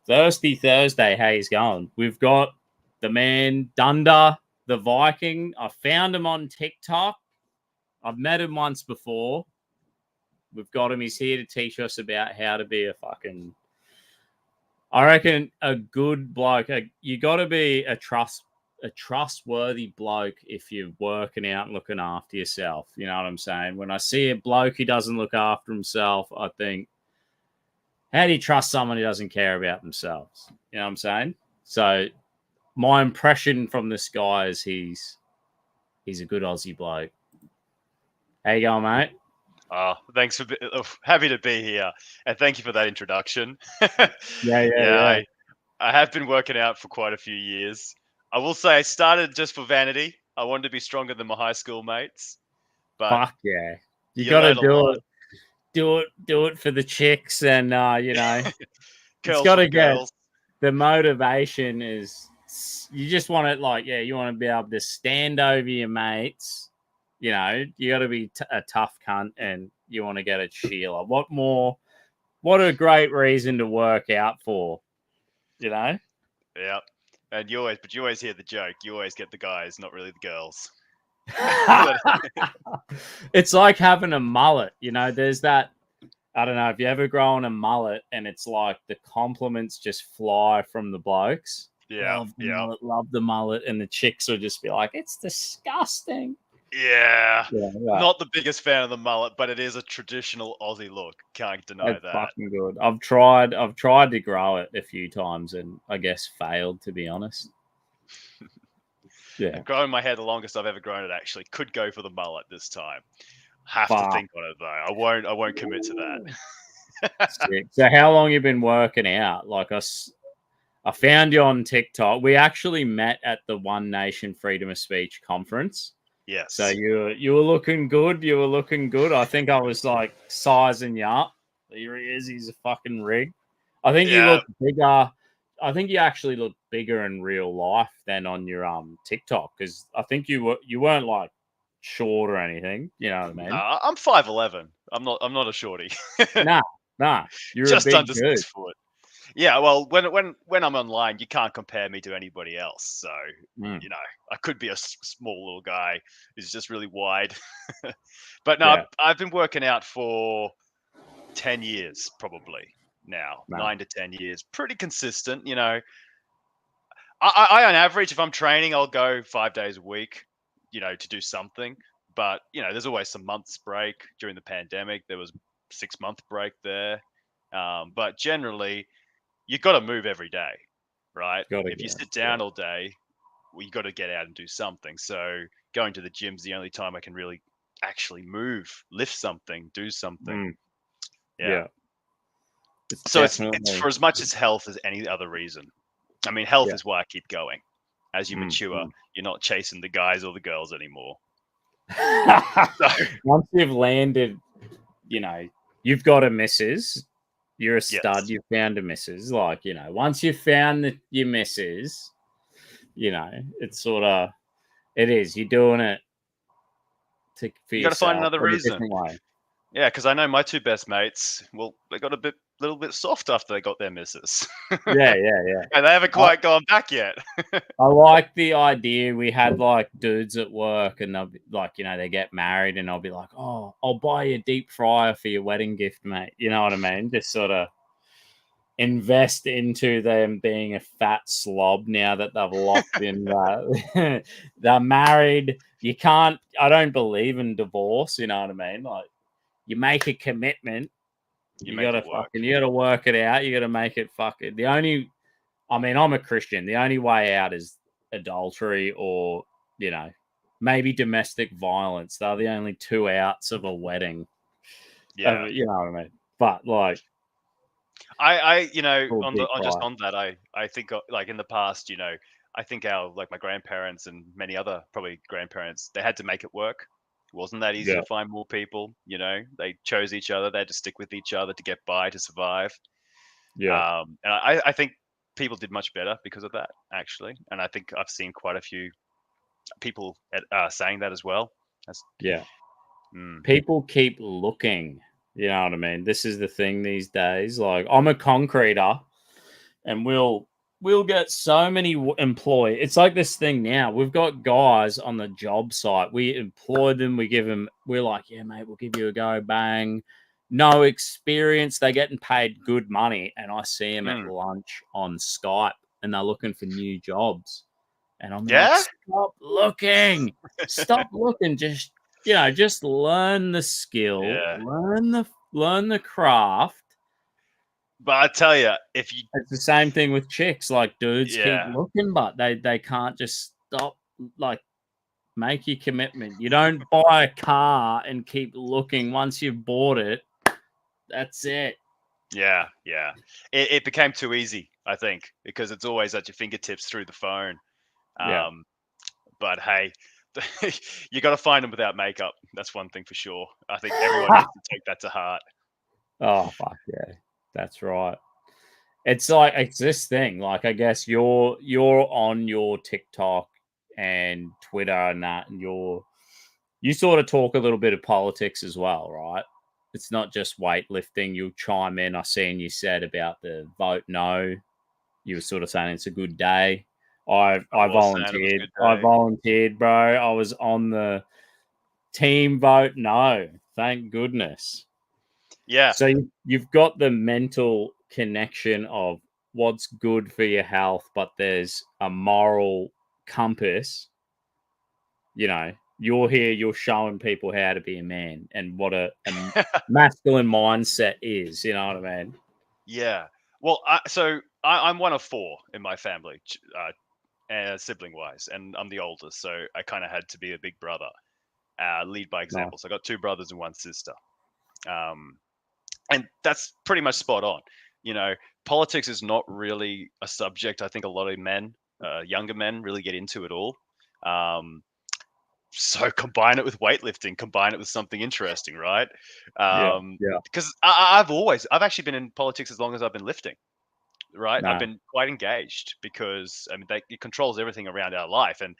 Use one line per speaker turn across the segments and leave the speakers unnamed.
Thirsty Thursday, how he's going? We've got the man Dunder the Viking. I found him on TikTok. I've met him once before. We've got him. He's here to teach us about how to be a fucking, I reckon, a good bloke. You got to be a trustworthy bloke if you're working out and looking after yourself. You know what I'm saying? When I see a bloke who doesn't look after himself, I think, how do you trust someone who doesn't care about themselves? You know what I'm saying? So my impression from this guy is he's a good Aussie bloke. How you going, mate?
Thanks for happy to be here, and thank you for that introduction.
Yeah.
I have been working out for quite a few years. I will say I started just for vanity. I wanted to be stronger than my high school mates. But
fuck yeah, you got to do it for the chicks, and you know, it's got to get the motivation. Is you just want it like you want to be able to stand over your mates. You know, you got to be a tough cunt, and you want to get a Sheila. What more? What a great reason to work out for, you know?
Yeah, and you always hear the joke. You always get the guys, not really the girls.
It's like having a mullet, you know. There's that. I don't know if you ever grown a mullet, and it's like the compliments just fly from the blokes. Love the mullet, and the chicks will just be like, "It's disgusting."
Yeah, not the biggest fan of the mullet, but it is a traditional Aussie look. Can't deny that.
Fucking good. I've tried to grow it a few times, and I guess failed, to be honest.
Yeah, growing my hair the longest I've ever grown it. Actually, could go for the mullet this time. Have to think on it though. I won't commit to that.
So how long you been working out? Like I found you on TikTok. We actually met at the One Nation Freedom of Speech conference.
Yes.
So you were looking good. I think I was like sizing you up. Here he is. He's a fucking rig. I think you look bigger. I think you actually look bigger in real life than on your TikTok, because I think you weren't like short or anything. You know what I mean?
I'm 5'11". I'm not a shorty.
Nah. You're
just
a big
under 6 foot. Yeah, well, when I'm online, you can't compare me to anybody else. So, you know, I could be a small little guy who's just really wide. But no, I've been working out for 10 years probably now, 9 to 10 years. Pretty consistent, you know. I on average, if I'm training, I'll go 5 days a week, you know, to do something. But, you know, there's always some months break. During the pandemic, there was 6-month break there. But generally, you got to move every day, right? If you sit down all day, well, you got to get out and do something. So going to the gym's the only time I can really actually move, lift something, do something. Yeah. So it's for as much as health as any other reason. I mean, health is why I keep going. As you mature, you're not chasing the guys or the girls anymore.
Once you've landed, you know, you've got a missus. You're a stud. You found a missus. Like, you know, once you've found your missus, you know, it's sort of, it is. You're doing it for
you got to find another reason. Yeah, because I know my two best mates, well, they got a little bit soft after they got their missus.
Yeah.
And they haven't quite gone back yet.
I like the idea. We had like dudes at work, and they'll be like, you know, they get married, and I'll be like, oh, I'll buy you a deep fryer for your wedding gift, mate. You know what I mean? Just sort of invest into them being a fat slob now that they've locked in that. They're married. I don't believe in divorce. You know what I mean? Like, you make a commitment. You gotta work it out. You gotta make it fucking. I'm a Christian. The only way out is adultery or, you know, maybe domestic violence. They're the only two outs of a wedding.
Yeah,
you know what I mean. But like,
I you know, on that, I think like in the past, you know, I think my grandparents and many other probably grandparents, they had to make it work. It wasn't that easy to find more people. You know, they chose each other. They had to stick with each other to get by, to survive.
Yeah.
And I think people did much better because of that, actually. And I think I've seen quite a few people saying that as well.
People keep looking. You know what I mean? This is the thing these days. Like, I'm a concreter, and we'll get so many employees. It's like this thing now. We've got guys on the job site. We employ them. We give them. We're like, yeah, mate, we'll give you a go. Bang. No experience. They're getting paid good money, and I see them at lunch on Skype, and they're looking for new jobs. And I'm like, stop looking. Stop looking. Just just learn the skill.
Yeah.
Learn the craft.
But I tell you, it's
the same thing with chicks. Like, dudes keep
Yeah.
looking, but they can't just stop. Like, make your commitment. You don't buy a car and keep looking. Once you've bought it, that's it.
Yeah, yeah. It became too easy, I think, because it's always at your fingertips through the phone.
Yeah.
But hey, you got to find them without makeup. That's one thing for sure. I think everyone needs to take that to heart.
Oh, fuck yeah. That's right. It's like, it's this thing. Like, I guess you're on your TikTok and Twitter and that, and you sort of talk a little bit of politics as well, right? It's not just weightlifting. You'll chime in. I seen you said about the vote no. You were sort of saying it's a good day. I volunteered. I volunteered, bro. I was on the team vote no. Thank goodness.
Yeah.
So you've got the mental connection of what's good for your health, but there's a moral compass. You're here, you're showing people how to be a man and what a masculine mindset is. You know what I mean?
Yeah. Well, I'm one of 4 in my family, sibling-wise, and I'm the oldest, so I kind of had to be a big brother, lead by example.
Nice.
So I got 2 brothers and 1 sister, and that's pretty much spot on. Politics is not really a subject I think a lot of men, younger men, really get into at all. So combine it with weightlifting, combine it with something interesting, right?
Yeah.
Because I've actually been in politics as long as I've been lifting, right?
No.
I've been quite engaged because it controls everything around our life, and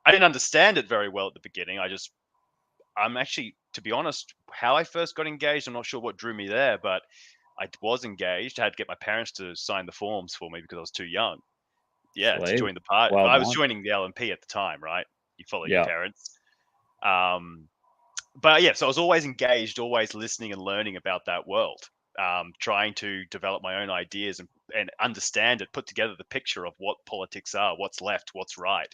I didn't understand it very well at the beginning. I'm actually, to be honest, how I first got engaged, I'm not sure what drew me there, but I was engaged. I had to get my parents to sign the forms for me because I was too young. Yeah, to join the party.
Well
I was
done.
joining the LNP at the time, right? You follow your
Yeah.
parents. But yeah, so I was always engaged, always listening and learning about that world, trying to develop my own ideas and understand it, put together the picture of what politics are, what's left, what's right.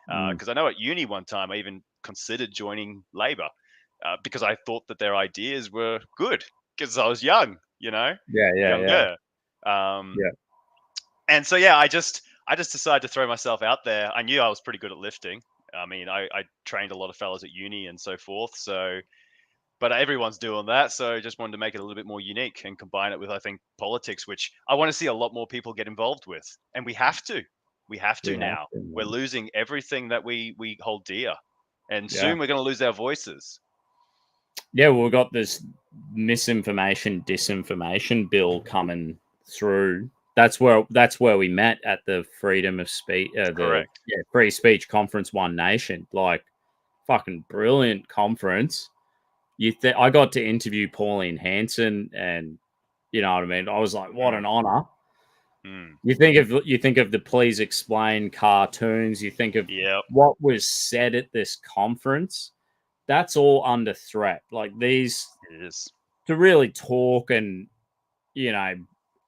Because I know at uni one time I even considered joining Labour because I thought that their ideas were good because I was young, younger. And so yeah, I just decided to throw myself out there. I knew I was pretty good at lifting. I mean, I trained a lot of fellas at uni and so forth. So, but everyone's doing that. So I just wanted to make it a little bit more unique and combine it with, I think, politics, which I want to see a lot more people get involved with. And we have to. We have to now. We're losing everything that we hold dear. And soon we're going to lose our voices.
Yeah, well, we've got this misinformation, disinformation bill coming through. That's where we met at the freedom of speech,
Correct.
Free Speech Conference, One Nation. Like, fucking brilliant conference. I got to interview Pauline Hanson, and you know what I mean. I was like, what an honor. You think of the Please Explain cartoons. You think of what was said at this conference. That's all under threat. Like, these, to really talk and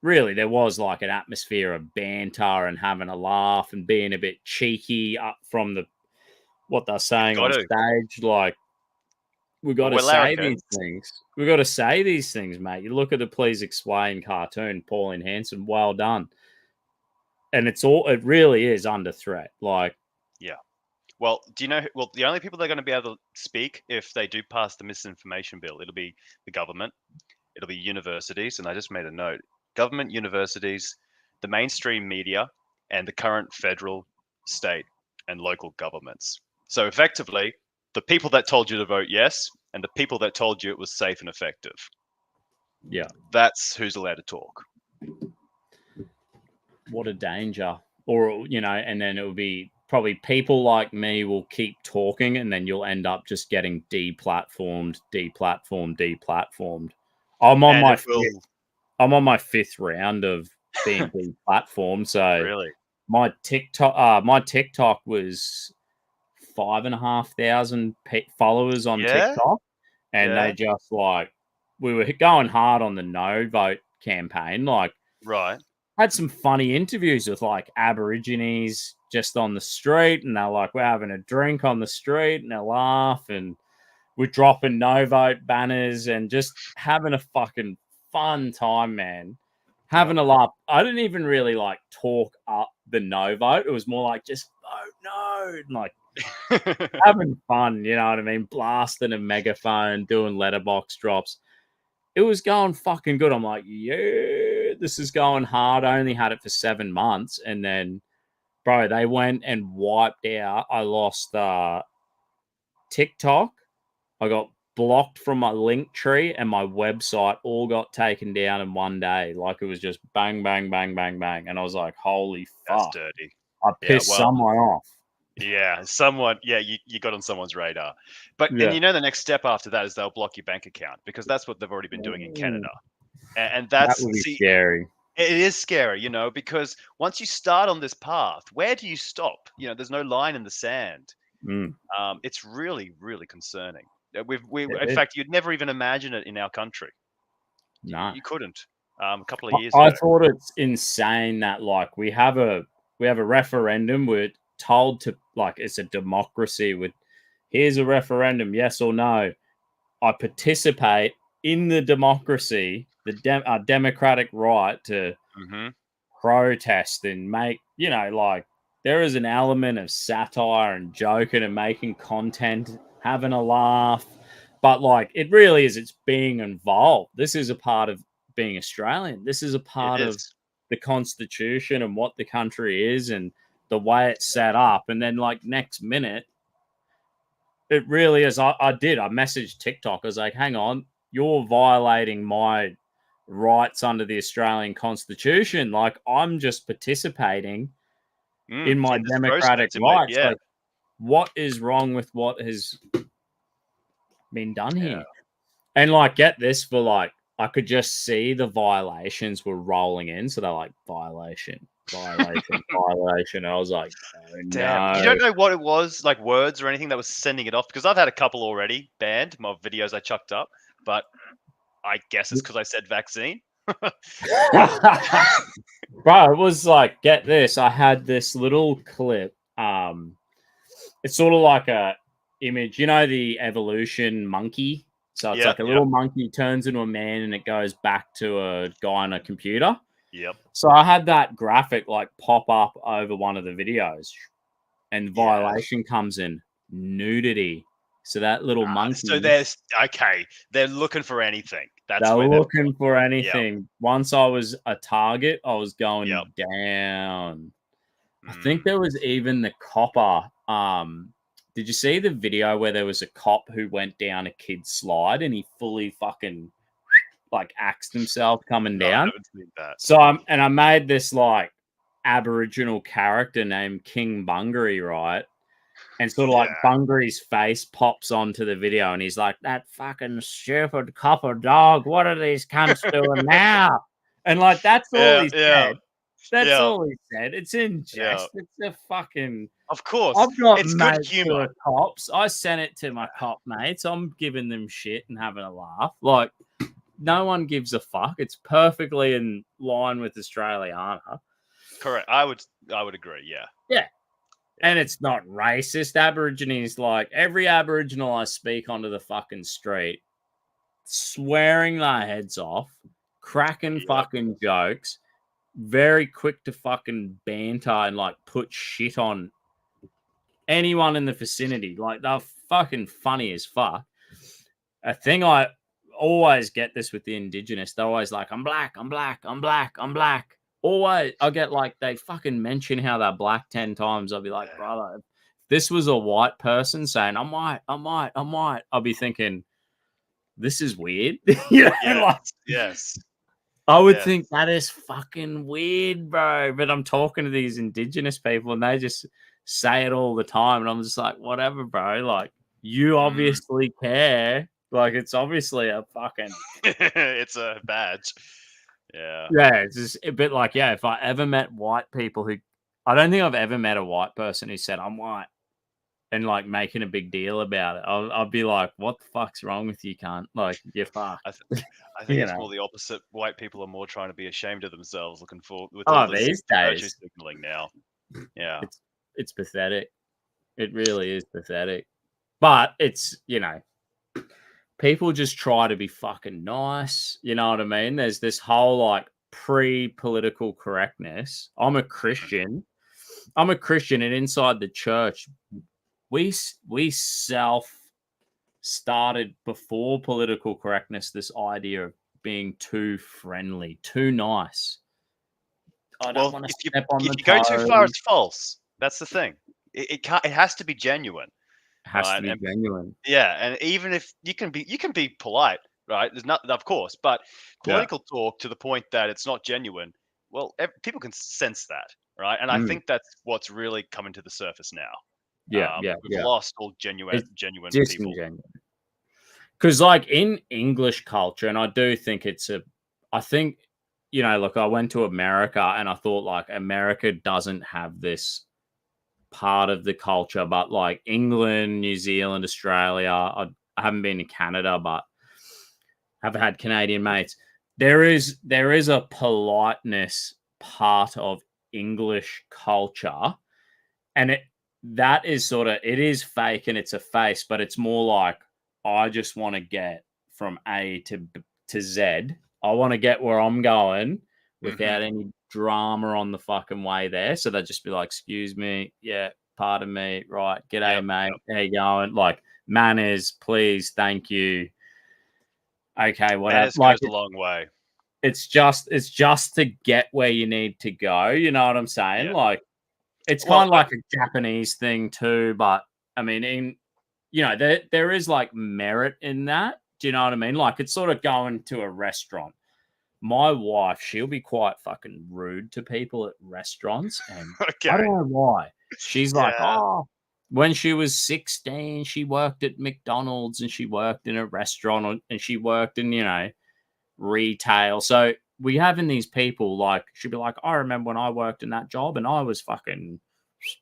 really, there was like an atmosphere of banter and having a laugh and being a bit cheeky up from what they're saying on stage. Like, we've got to say these things. We've got to say these things, mate. You look at the Please Explain cartoon, Pauline Hanson, well done. And it really is under threat. Like,
yeah. Well, do you know? Well, the only people that are going to be able to speak if they do pass the misinformation bill, it'll be the government, it'll be universities, and I just made a note: government, universities, the mainstream media, and the current federal, state, and local governments. So effectively, the people that told you to vote yes, and the people that told you it was safe and effective.
Yeah,
that's who's allowed to talk.
What a danger! Or and then it will be. Probably people like me will keep talking, and then you'll end up just getting deplatformed. I'm on my fifth round of being deplatformed. So
Really?
my TikTok was 5,500 followers on
Yeah?
TikTok, and they
Yeah?
just like we were going hard on the no vote campaign. Like,
Right.
had some funny interviews with like Aborigines just on the street, and they're like, we're having a drink on the street, and they laugh, and we're dropping no vote banners, and just having a fucking fun time, man.
Yep.
Having a laugh. I didn't even really like talk up the no vote. It was more like just vote no, and like having fun, you know what I mean? Blasting a megaphone, doing letterbox drops. It was going fucking good. I'm like, yeah, this is going hard. I only had it for 7 months, and then, bro, they went and wiped out. I lost TikTok. I got blocked from my link tree, and my website all got taken down in one day. Like, it was just bang, bang, bang, bang, bang. And I was like, holy
That's
fuck.
dirty.
I
Yeah,
pissed
well,
someone off.
yeah, you got on someone's radar. And
Yeah.
you know the next step after that is they'll block your bank account because that's what they've already been doing in
Ooh,
Canada. And
that
that's,
would be
see,
scary.
it is scary, because once you start on this path, where do you stop? There's no line in the sand.
Mm,
It's really, really concerning.
it
In
is.
fact, you'd never even imagine it in our country.
No.
You couldn't. A couple of years
I
ago.
thought it's insane that like we have a referendum. We're told to, like, it's a democracy with, here's a referendum, yes or no. I participate in the democracy, the democratic right to
Hmm.
protest and make, like, there is an element of satire and joking and making content, having a laugh. But like, it really is, it's being involved. This is a part of being Australian. This is a
It
part of
is.
the Constitution and what the country is and the way it's set up. And then, like, next minute, it really is. I messaged TikTok. I was like, hang on, you're violating my rights under the Australian Constitution. Like, I'm just participating in my
In this
democratic
process,
rights.
yeah,
Like, what is wrong with what has been done
yeah.
here? And like, get this, for like, I could just see the violations were rolling in. So they're like, violation, violation, violation. I was like, oh
Damn. You
no.
don't know what it was, like words or anything that was sending it off? Because I've had a couple already banned, my videos I chucked up, but I guess it's because I said vaccine.
Bro, it was like, get this. I had this little clip. It's sort of like a image, the evolution monkey. So it's
Yep,
like a
yep,
little monkey turns into a man and it goes back to a guy on a computer.
yep.
So I had that graphic like pop up over one of the videos, and
Yeah.
violation comes in nudity. So that little
So
monkey,
there's okay. They're looking for anything. That's
they're
where they've
looking
gone.
for
Yep,
anything. Once I was a target, I was
yep.
going down. I think
Mm.
there was even the copper. Did you see the video where there was a cop who went down a kid's slide and he fully fucking like axed himself coming
No, I
down?
haven't seen that.
So I made this like Aboriginal character named King Bungaree, right? And sort of like
Yeah.
Bungaree's face pops onto the video and he's like, that fucking stupid copper dog, what are these cunts doing now? And like, that's all
Yeah,
he
yeah,
said. That's
yeah,
all he said. It's in
yeah.
jest. It's a fucking.
Of course,
I've got
it's good
mates who
humor.
are cops. I sent it to my cop mates. I'm giving them shit and having a laugh. Like, no one gives a fuck. It's perfectly in line with Australiana.
Correct. I would agree. Yeah.
Yeah.
Yeah.
And it's not racist. Aborigines, like, every Aboriginal I speak onto the fucking street, swearing their heads off, cracking
Yep.
fucking jokes, very quick to fucking banter and like put shit on anyone in the vicinity. Like, they're fucking funny as fuck. A thing I always get this with the Indigenous, they're always like, I'm black, I'm black, I'm black, I'm black. Always, I get like, they fucking mention how they're black 10 times. I'll be like,
Yeah.
brother, if this was a white person saying, I'm white, I'm white, I'm white, I'll be thinking, this is weird.
Yes.
Like,
Yes.
I would
Yes.
think that is fucking weird, bro. But I'm talking to these Indigenous people and they just say it all the time. And I'm just like, whatever, bro. Like, you
Mm.
obviously care. Like, it's obviously a fucking.
It's a badge. Yeah.
Yeah, it's just a bit like, yeah, if I ever met white people who I don't think I've ever met a white person who said, "I'm white," and, like, making a big deal about it. I'll be like, "What the fuck's wrong with you, cunt? Like, you're fucked."
I th I think
You
it's more
know?
the opposite. White people are more trying to be ashamed of themselves, looking for with all
Oh,
this
these
virtue
days,
signaling now. Yeah.
it's pathetic. It really is pathetic. But it's, people just try to be fucking nice. You know what I mean? There's this whole like pre-political correctness. I'm a Christian, and inside the church, we self started before political correctness. This idea of being too friendly, too nice. I don't
Well,
want to
if you
step on
if
the
you go too far,
toes.
it's false. That's the thing. It can't. It has to be genuine,
It has to
right?
be
And
genuine.
yeah, and even if you can be polite, right? There's not, of course, but
Yeah.
political talk to the point that it's not genuine. Well, people can sense that, right? And I
Mm.
think that's what's really coming to the surface now.
Yeah. Yeah.
We've
Yeah.
lost all genuine
It's
genuine people.
disingenuous. Because, like, in English culture, and I do think I think, look, I went to America and I thought, like, America doesn't have this part of the culture, but like England, New Zealand, Australia, I haven't been to Canada, but have had Canadian mates. There is a politeness part of English culture, and that is sort of it is fake and it's a face, but it's more like I just want to get from A to Z. I want to get where I'm going
Hmm.
without any drama on the fucking way there. So they'd just be like, "Excuse me, yeah, pardon me, right, g'day,
Yep.
mate,
Yep.
how you going?" Like manners, please, thank you, okay, whatever.
Manners
Like
goes a long way.
it's just to get where you need to go. You know what I'm saying?
Yeah.
Like it's
Well,
kind of like a Japanese thing too, but I mean, there is like merit in that. Do you know what I mean? Like it's sort of going to a restaurant. My wife, she'll be quite fucking rude to people at restaurants, and I don't
okay.
know why. She's like,
Yeah.
oh, when she was 16, she worked at McDonald's and she worked in a restaurant and she worked in, retail. So we having these people like she'd be like, I remember when I worked in that job and I was fucking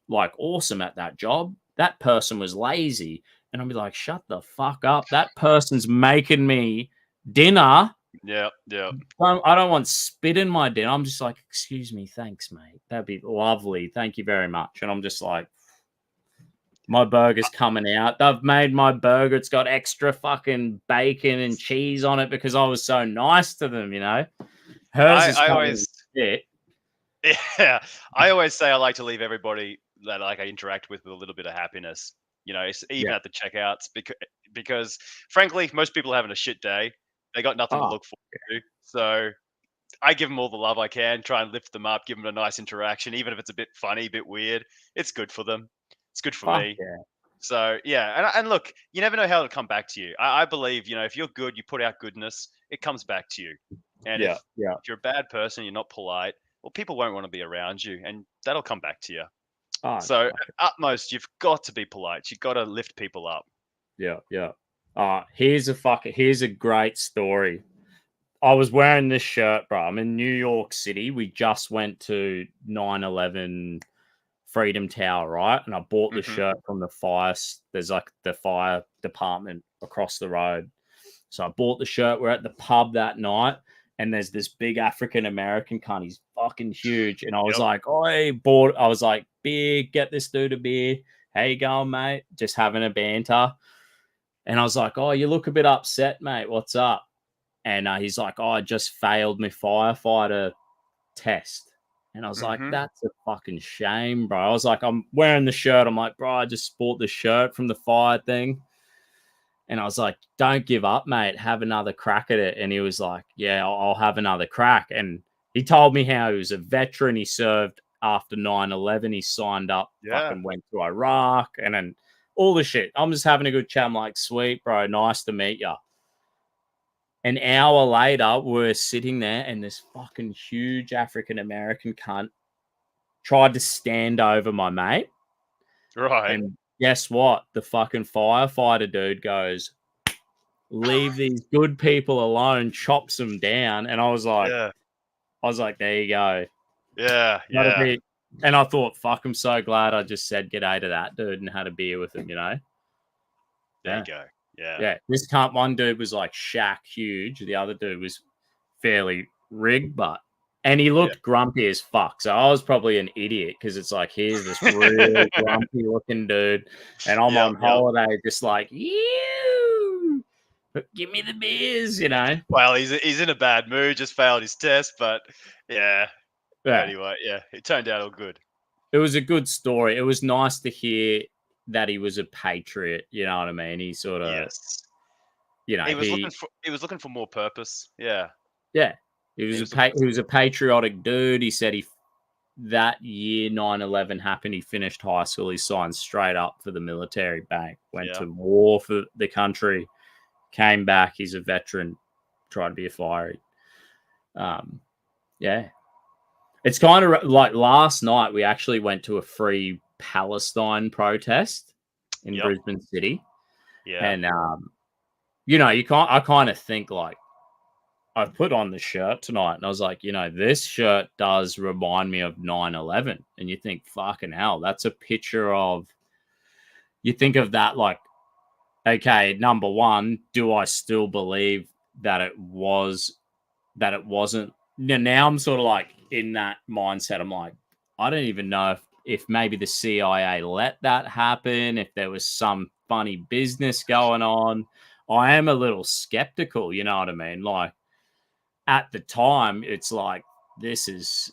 like awesome at that job. That person was lazy. And I'll be like, shut the fuck up. That person's making me dinner.
Yep. Yep.
I don't want spit in my dinner. I'm just like, excuse me, thanks, mate. That'd be lovely. Thank you very much. And I'm just like, my burger's coming out. They've made my burger. It's got extra fucking bacon and cheese on it because I was so nice to them. Hers is
I
coming
always
with shit.
Yeah, I always say I like to leave everybody that like I interact with a little bit of happiness. Even
Yeah.
at the checkouts, because frankly, most people are having a shit day. They got nothing to
Oh,
look forward to. So I give them all the love I can, try and lift them up, give them a nice interaction, even if it's a bit funny, a bit weird. It's good for them. It's good for
fuck
me.
yeah.
So yeah, and look, you never know how it'll come back to you. I believe if you're good, you put out goodness, it comes back to you. And
Yeah. Yeah.
if you're a bad person, you're not polite, well, people won't want to be around you, and that'll come back to you.
Oh,
So at
fuck it.
utmost, you've got to be polite. You've got to lift people up.
Yeah. Yeah. Here's a great story. I was wearing this shirt, bro. I'm in New York City. We just went to 9/11 Freedom Tower, right? And I bought the
Hmm.
shirt from there's like the fire department across the road. So I bought the shirt. We're at the pub that night, and there's this big African American cunt. He's fucking huge. And I was
Yep.
like, I was like, beer, get this dude a beer. How you going, mate? Just having a banter. And I was like, oh, you look a bit upset, mate. What's up? And he's like, oh, I just failed my firefighter test. And I was like,
Hmm.
that's a fucking shame, bro. I was like, I'm wearing the shirt. I'm like, bro, I just bought the shirt from the fire thing. And I was like, don't give up, mate. Have another crack at it. And he was like, yeah, I'll have another crack. And he told me how he was a veteran. He served after 9/11. He signed up,
Yeah.
fucking went to Iraq and then all the shit. I'm just having a good chat. I'm like, sweet, bro. Nice to meet you. An hour later, we're sitting there, and this fucking huge African American cunt tried to stand over my mate.
Right.
And guess what? The fucking firefighter dude goes, leave these good people alone, chops them down. And I was like,
Yeah.
I was like, there you go.
Yeah,
That'll
yeah.
be. And I thought, fuck, I'm so glad I just said g'day to that dude and had a beer with him,
There
Yeah.
you go. Yeah.
Yeah. This cunt, one dude was like Shaq huge. The other dude was fairly rigged, and he looked grumpy as fuck. So I was probably an idiot because it's like, here's this real grumpy looking dude, and I'm on holiday, just like, you give me the beers,
Well, he's in a bad mood, just failed his test, but yeah. Anyway, it turned out all good.
It was a good story. It was nice to hear that he was a patriot. You know what I mean? He sort of,
he was looking for more purpose. Yeah.
Yeah. He was a patriotic dude. He said that year 9/11 happened, he finished high school. He signed straight up for the military bank, went to war for the country, came back. He's a veteran, tried to be a fiery. Yeah. It's kind of like last night, we actually went to a free Palestine protest in Brisbane City.
Yeah.
And, I kind of think like, I put on the shirt tonight and I was like, this shirt does remind me of 9/11. And you think, fucking hell, that's a picture of, you think of that like, okay, number one, do I still believe that it wasn't? Now I'm sort of like in that mindset. I'm like, I don't even know if maybe the CIA let that happen, if there was some funny business going on. I am a little skeptical, you know what I mean? Like, at the time, it's like, this is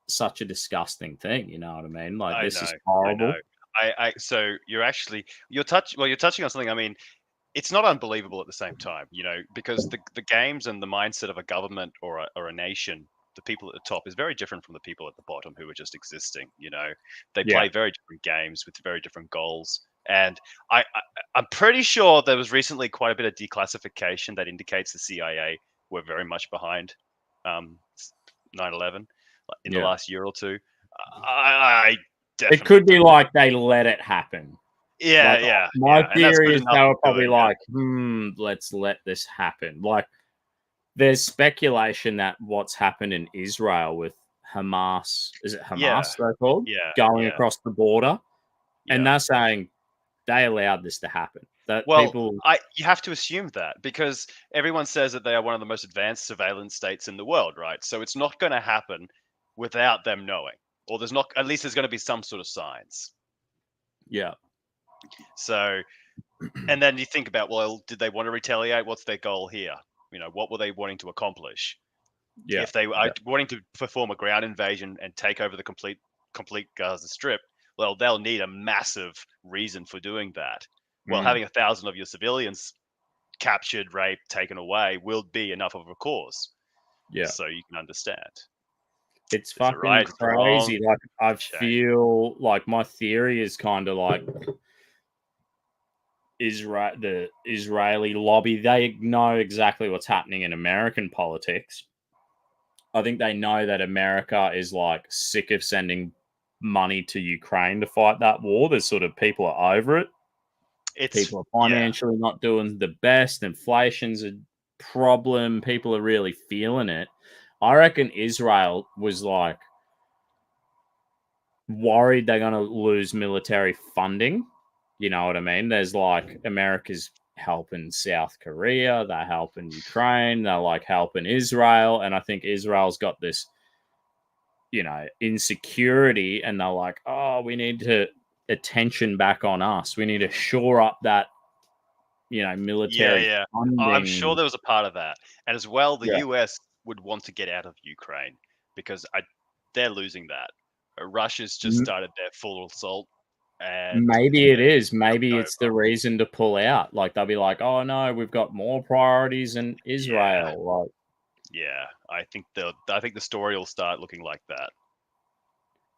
such a disgusting thing. You know what I mean? Like, this is horrible.
So you're touching on something. I mean, it's not unbelievable at the same time, because the games and the mindset of a government or a nation, the people at the top is very different from the people at the bottom who are just existing. They play very different games with very different goals. And I'm pretty sure there was recently quite a bit of declassification that indicates the CIA were very much behind 9/11 in the last year or two. I definitely.
It could be like they let it happen.
Yeah,
My theory is they were probably like, let's let this happen. Like, there's speculation that what's happened in Israel with Hamas, is it Hamas they're called? Going across the border. And they're saying they allowed this to happen.
You have to assume that because everyone says that they are one of the most advanced surveillance states in the world, right? So it's not going to happen without them knowing, or at least there's going to be some sort of signs.
Yeah.
So, and then you think about, well, did they want to retaliate? What's their goal here? What were they wanting to accomplish?
Yeah.
If they are wanting to perform a ground invasion and take over the complete Gaza Strip, well, they'll need a massive reason for doing that. Well, having 1,000 of your civilians captured, raped, taken away will be enough of a cause.
Yeah.
So you can understand.
It's fucking crazy. Like, I feel like my theory is kind of like the Israeli lobby. They know exactly what's happening in American politics. I think they know that America is like sick of sending money to Ukraine to fight that war. There's sort of people are over it. People are financially not doing the best. Inflation's a problem. People are really feeling it. I reckon Israel was like worried they're going to lose military funding. You know what I mean? There's like America's helping South Korea, they're helping Ukraine, they're like helping Israel. And I think Israel's got this, insecurity, and they're like, oh, we need to attention back on us. We need to shore up that, military funding.
I'm sure there was a part of that. And as well, the US would want to get out of Ukraine because they're losing that. Russia's just started their full assault. And
maybe it is. Maybe it's the reason to pull out. Like, they'll be like, oh no, we've got more priorities in Israel.
I think the story will start looking like that.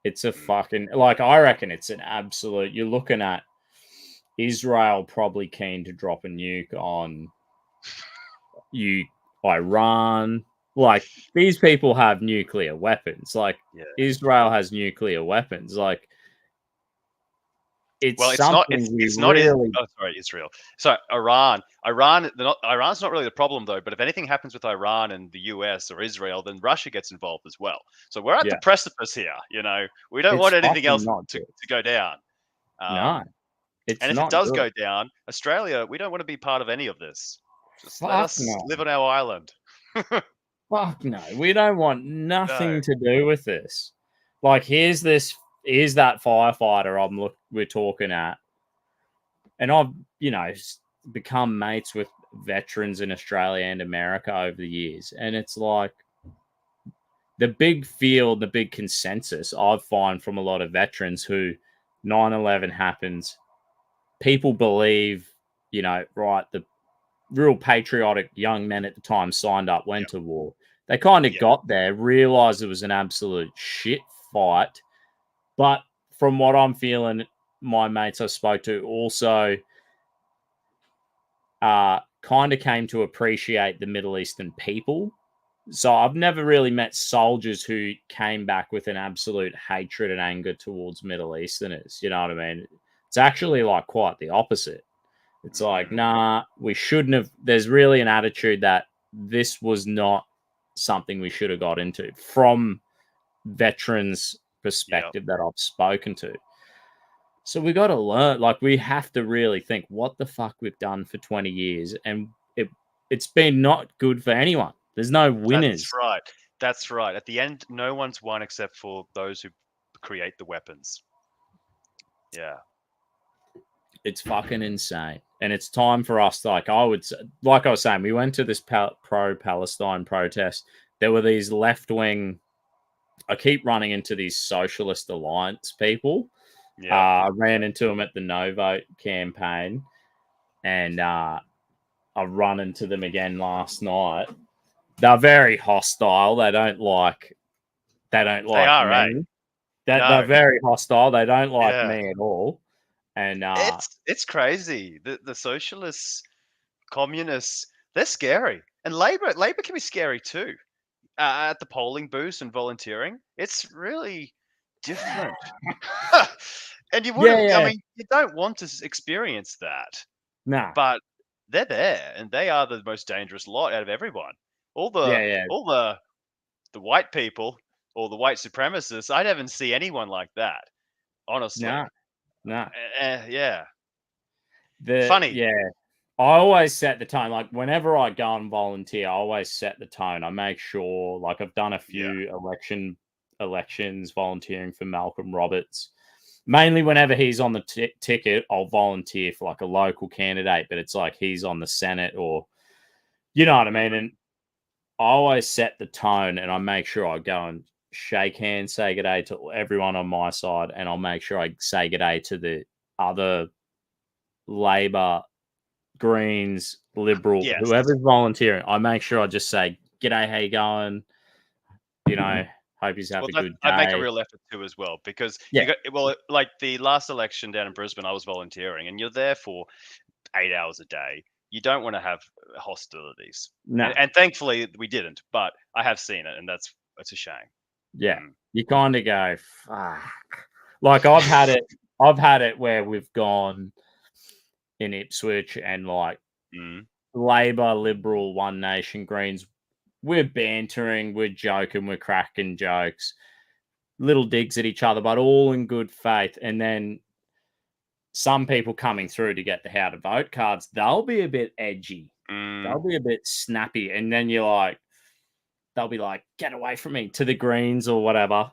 It's a fucking, like, I reckon it's an absolute, you're looking at Israel probably keen to drop a nuke on Iran. Like, these people have nuclear weapons. Like, Israel has nuclear weapons. Like, it's
Well,
something we
it's not
really.
oh, sorry, Israel. So Iran's not really the problem though. But if anything happens with Iran and the US or Israel, then Russia gets involved as well. So we're at the
Yeah,
precipice here. We don't
it's
want anything
fucking
else
not
to
good.
go down.
No,
And
it's
if it
not
does
good.
go down, Australia, we don't want to be part of any of this. Just let
Fuck
us
no.
live on our island.
Fuck no. We don't want
No.
nothing to do with this. Like, here's that firefighter we're talking at, and I've become mates with veterans in Australia and America over the years, and it's like the big field, the big consensus I find from a lot of veterans who 9/11 happens, people believe, right, the real patriotic young men at the time signed up, went
Yep.
to war. They kind of
Yeah.
got there, realized it was an absolute shit fight. But from what I'm feeling, my mates I spoke to also kind of came to appreciate the Middle Eastern people. So I've never really met soldiers who came back with an absolute hatred and anger towards Middle Easterners. You know what I mean? It's actually like quite the opposite. It's like, nah, we shouldn't have. There's really an attitude that this was not something we should have got into from veterans'
Yep.
perspective that I've spoken to. So we got to learn, like, we have to really think what the fuck we've done for 20 years. And it's been not good for anyone. There's no winners.
That's right. That's right. At the end, no one's won except for those who create the weapons. Yeah.
It's fucking insane. And it's time for us, like I was saying, we went to this pro-Palestine protest. There were these left-wing, I keep running into these socialist alliance people.
Yeah.
I ran into them at the No Vote campaign, and I run into them again last night. They're very hostile. They don't like
They are,
me.
right?
They're
No.
very hostile. They don't like
Yeah.
me at all. And
It's crazy. The socialists, communists, they're scary. And labor can be scary too. At the polling booths and volunteering, it's really different. And you
yeah,
wouldn't, I
yeah,
mean, you don't want to experience that,
nah,
but they're there and they are the most dangerous lot out of everyone. All the,
yeah.
all the white people or the white supremacists, I never see anyone like that, honestly.
Nah, nah.
Yeah. Funny.
Yeah. I always set the tone. Like, whenever I go and volunteer, I always set the tone. I make sure, like, I've done a
Yeah.
few elections volunteering for Malcolm Roberts. Mainly whenever he's on the ticket, I'll volunteer for like a local candidate, but it's like he's on the Senate, or you know what I mean. And I always set the tone, and I make sure I go and shake hands, say good day to everyone on my side, and I'll make sure I say good day to the other Labor, Greens, Liberal,
Yes.
whoever's volunteering. I make sure I just say, "G'day, how you going? You know, hope you have
Well,
a good
I make a
day."
real effort too as well because
Yeah,
like the last election down in Brisbane, I was volunteering, and you're there for 8 hours a day. You don't want to have hostilities,
no,
and thankfully we didn't. But I have seen it, and it's a shame.
yeah.
Mm.
You kind of go, "Fuck." Like, I've had it. I've had it where we've gone in Ipswich and like
Mm.
Labor, Liberal, One Nation, Greens. We're bantering, we're joking, we're cracking jokes, little digs at each other, but all in good faith. And then some people coming through to get the how to vote cards, they'll be a bit edgy.
Mm.
They'll be a bit snappy. And then you're like, they'll be like, get away from me, to the Greens or whatever.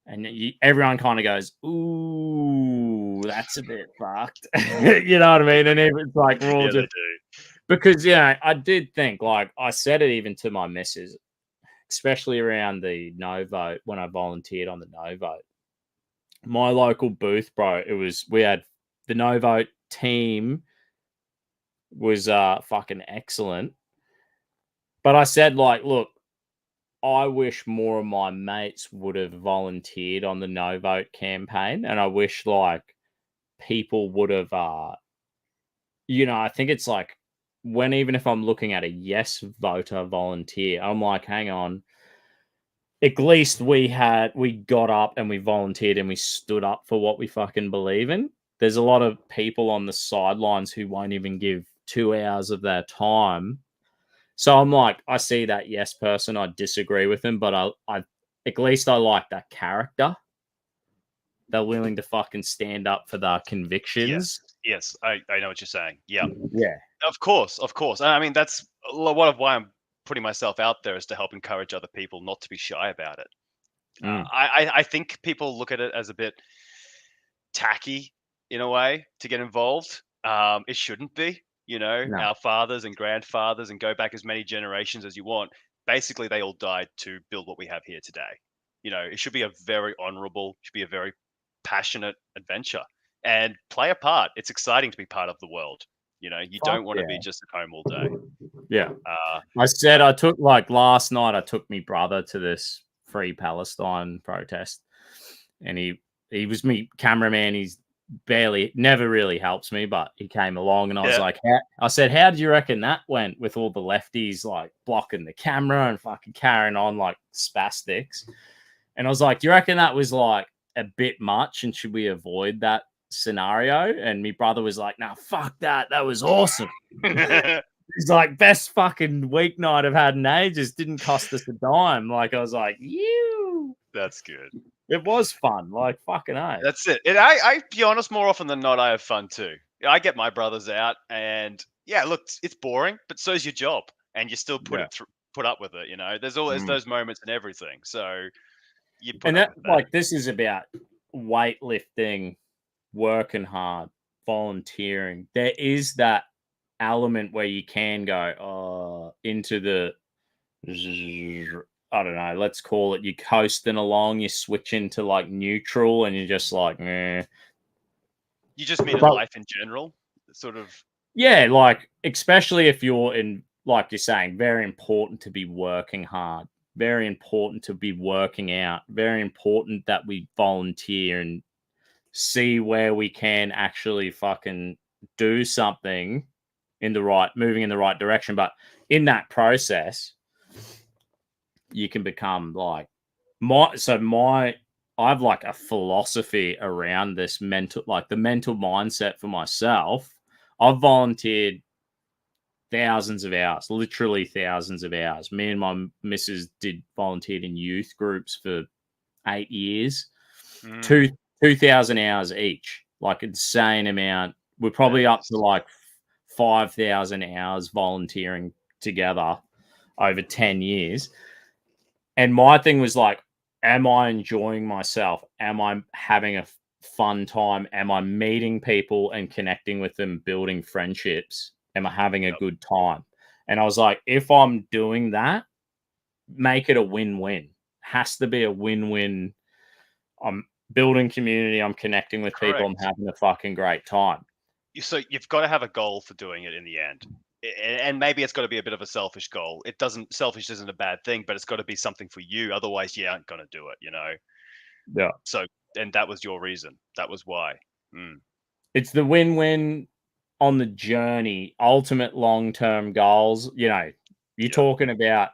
And everyone kind of goes, ooh, that's a bit fucked. You know what I mean? And it's like, we're all
Yeah, they
just,
do.
because, I did think, like, I said it even to my missus, especially around the no vote, when I volunteered on the no vote. My local booth, bro, we had the no vote team was fucking excellent. But I said, like, look, I wish more of my mates would have volunteered on the no vote campaign. And I wish, like, people would have I think it's like, when even if I'm looking at a yes voter volunteer, I'm like, hang on. At least we got up and we volunteered and we stood up for what we fucking believe in. there's a lot of people on the sidelines who won't even give 2 hours of their time. So I'm like, I see that yes person, I disagree with them, but I at least I like that character. They're willing to fucking stand up for their convictions.
Yes, I know what you're saying. Yeah,
Yeah.
of course. I mean, that's one of why I'm putting myself out there, is to help encourage other people not to be shy about it. I think people look at it as a bit tacky in a way to get involved. It shouldn't be.
No.
Our fathers and grandfathers, and go back as many generations as you want. Basically, they all died to build what we have here today. It should be a very honorable, should be a very passionate adventure, and play a part. It's exciting to be part of the world. You
Fuck
don't want to be
yeah.
just at home all day.
Yeah.
Uh,
I said I took last night I took my brother to this Free Palestine protest, and he was me cameraman. He's never really helps me, but he came along, and I was
yeah.
like, I said, how did you reckon that went with all the lefties like blocking the camera and fucking carrying on like spastics? And I was like, do you reckon that was like a bit much, and should we avoid that scenario? And my brother was like, nah, fuck that. That was awesome. He's like, best fucking weeknight I've had in ages. Didn't cost us a dime. Like, I was like, you.
That's good.
It was fun. Like, fucking A.
That's it. And I be honest, more often than not, I have fun too. I get my brothers out, and yeah, look, it's boring, but so's your job, and you still put up with it. There's always those moments in everything, so you put
And
up
that,
with that.
like, this is about weightlifting, working hard, volunteering. There is that element where you can go into the, I don't know, let's call it, you're coasting along, you switch into like neutral, and you're just like, meh.
You just mean in life in general, sort of.
Yeah, like, especially if you're in, like you're saying, very important to be working hard, very important to be working out, very important that we volunteer and see where we can actually fucking do something moving in the right direction. But in that process, you can become like I have like a philosophy around this the mental mindset for myself. I've volunteered thousands of hours, literally thousands of hours. Me and my missus volunteered in youth groups for 8 years, 2,000 hours each, like insane amount. We're probably up to like 5,000 hours volunteering together over 10 years. And my thing was like, am I enjoying myself? Am I having a fun time? Am I meeting people and connecting with them, building friendships? Am I having a good time? And I was like, if I'm doing that, make it a win-win. Has to be a win-win. I'm building community. I'm connecting with people. I'm having a fucking great time.
So you've got to have a goal for doing it in the end. And maybe it's got to be a bit of a selfish goal. Selfish isn't a bad thing, but it's got to be something for you. Otherwise, you aren't going to do it,
Yeah.
So, and that was your reason. That was why.
It's the win-win on the journey, ultimate long-term goals. You're talking about,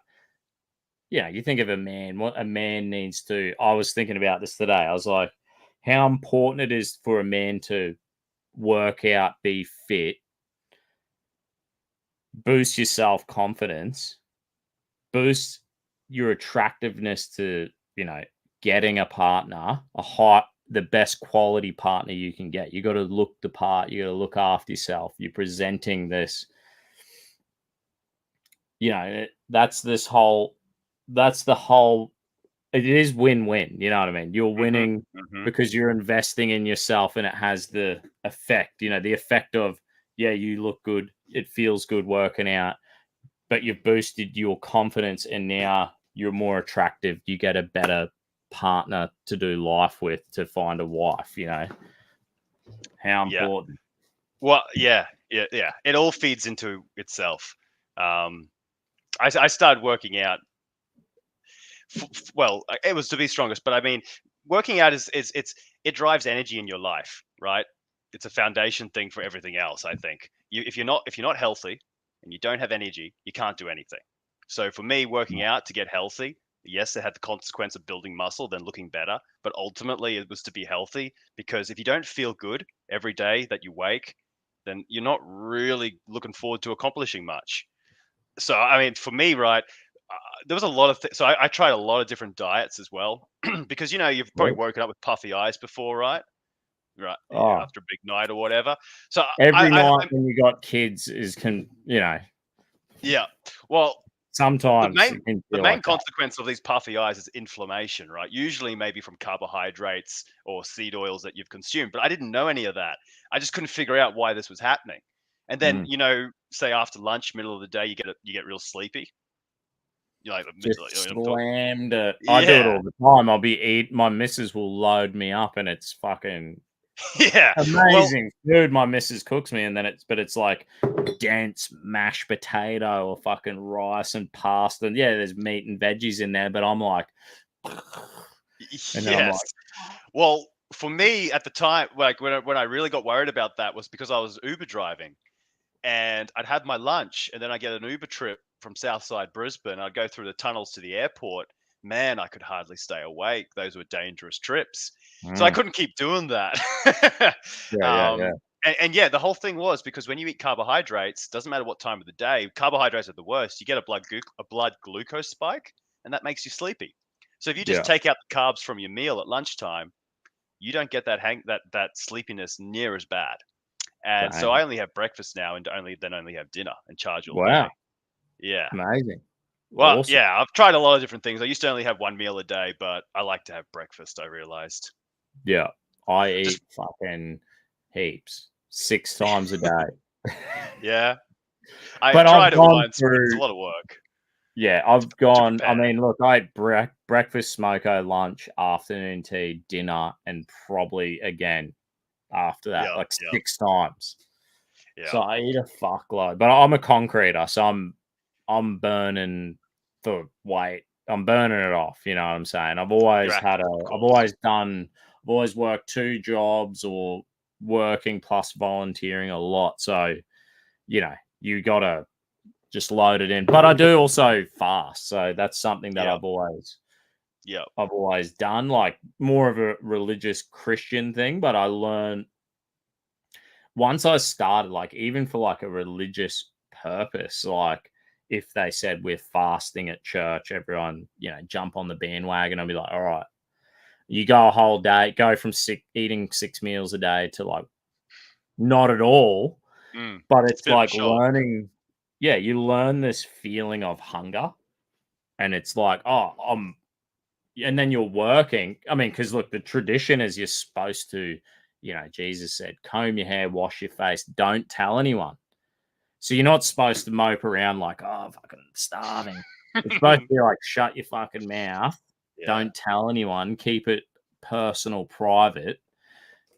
you think of a man, what a man needs to. I was thinking about this today. I was like, how important it is for a man to work out, be fit, boost your self-confidence, boost your attractiveness to, getting a partner, the best quality partner you can get. You got to look the part. You got to look after yourself. You're presenting this, that's the whole, it is win-win. You know what I mean? You're winning because you're investing in yourself, and it has the effect, the effect of, you look good. It feels good working out, but you've boosted your confidence, and now you're more attractive. You get a better partner to do life with, to find a wife. How important.
Well, yeah. It all feeds into itself. I started working out. Well, it was to be strongest, but I mean, working out it drives energy in your life, right? It's a foundation thing for everything else. I think if you're not healthy and you don't have energy, you can't do anything. So for me, working out to get healthy Yes, it had the consequence of building muscle, then looking better, but ultimately it was to be healthy, because if you don't feel good every day that you wake, then you're not really looking forward to accomplishing much. So, I mean, for me, right, there was a lot of so I tried a lot of different diets as well, because you've probably
Yeah.
woken up with puffy eyes before, right? Right,
Oh,
after a big night or whatever. So
every night
I
when you got kids
yeah. Well, the
sometimes
main
it can
the
feel
main
like that.
consequence of these puffy eyes is inflammation, right? Usually maybe from carbohydrates or seed oils that you've consumed, but I didn't know any of that. I just couldn't figure out why this was happening. And then,
Mm.
say after lunch, middle of the day, you get real sleepy. You're like,
Just
you know what I'm talking.
slammed it. I do it
Yeah,
all the time. My missus will load me up and it's fucking
yeah. Well,
amazing food my missus cooks me, and then it's like dense mashed potato or fucking rice and pasta. And yeah, there's meat and veggies in there, but I'm like, and then I'm
yes.
like,
Well, for me at the time, like when I really got worried about that was because I was Uber driving, and I'd had my lunch, and then I get an Uber trip from Southside Brisbane. I'd go through the tunnels to the airport. Man, I could hardly stay awake. Those were dangerous trips. So I
mm,
couldn't keep doing that.
yeah, yeah, yeah,
um, and yeah, the whole thing was because when you eat carbohydrates, doesn't matter what time of the day, carbohydrates are the worst. You get a blood glucose spike, and that makes you sleepy. So if you just
yeah.
take out the carbs from your meal at lunchtime, you don't get that sleepiness near as bad. And so
Dang.
I only have breakfast now, and only have dinner and charge all day.
Wow,
Yeah.
amazing,
Well,
awesome.
yeah, I've tried a lot of different things. I used to only have one meal a day, but I like to have breakfast, I realized.
Yeah, I
Just
eat fucking heaps 6 times a day.
yeah. I
But I've
tried it
gone
once, but it's a
through
lot of work
Yeah, I've
to
gone I
prepare.
mean, look, I ate breakfast, smoko, lunch, afternoon tea, dinner, and probably again after that,
Yeah,
like
yeah,
6 times.
yeah.
So I eat a fuckload, but I'm a concreter, so I'm burning the weight. I'm burning it off, you know what I'm saying?
You're active, of course.
I've always worked 2 jobs or working plus volunteering a lot, so, you gotta just load it in. But I do also fast, so that's something that
Yeah, yeah,
I've always done, like more of a religious Christian thing. But I learned once I started, like even for like a religious purpose, like if they said we're fasting at church, everyone jump on the bandwagon and be like, all right, you go a whole day, go from eating 6 meals a day to like not at all.
mm.
But
It's a
it's
bit of a
like
shock.
you learn this feeling of hunger. And it's like, oh, and then you're working. I mean, because look, the tradition is you're supposed to, Jesus said, comb your hair, wash your face, don't tell anyone. So you're not supposed to mope around like, oh, fucking starving. It's supposed to be like, shut your fucking mouth,
Yeah,
don't tell anyone, keep it personal, private,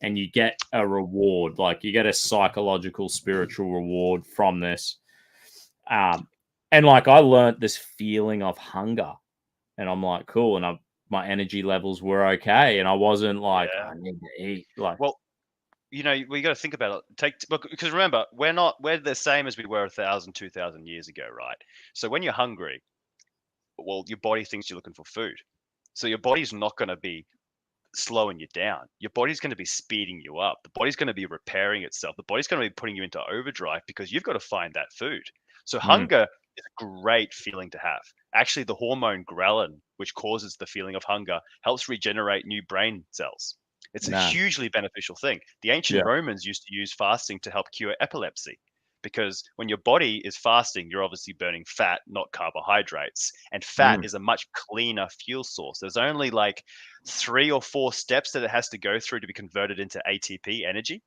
and you get a reward. Like you get a psychological, spiritual reward from this. Um, and like I learned this feeling of hunger, and I'm like, cool. And my energy levels were okay. And I wasn't like,
yeah.
I need to eat. Like,
Well, we got to think about it. Look, because remember, we're the same as we were 1,000, 2,000 years ago, right? So when you're hungry, well, your body thinks you're looking for food. So your body's not going to be slowing you down. Your body's going to be speeding you up. The body's going to be repairing itself. The body's going to be putting you into overdrive because you've got to find that food. So
mm,
hunger is a great feeling to have. Actually, the hormone ghrelin, which causes the feeling of hunger, helps regenerate new brain cells. It's a
nah,
hugely beneficial thing. The ancient
yeah,
Romans used to use fasting to help cure epilepsy because when your body is fasting, you're obviously burning fat, not carbohydrates. And fat
mm,
is a much cleaner fuel source. There's only like 3 or 4 steps that it has to go through to be converted into ATP energy.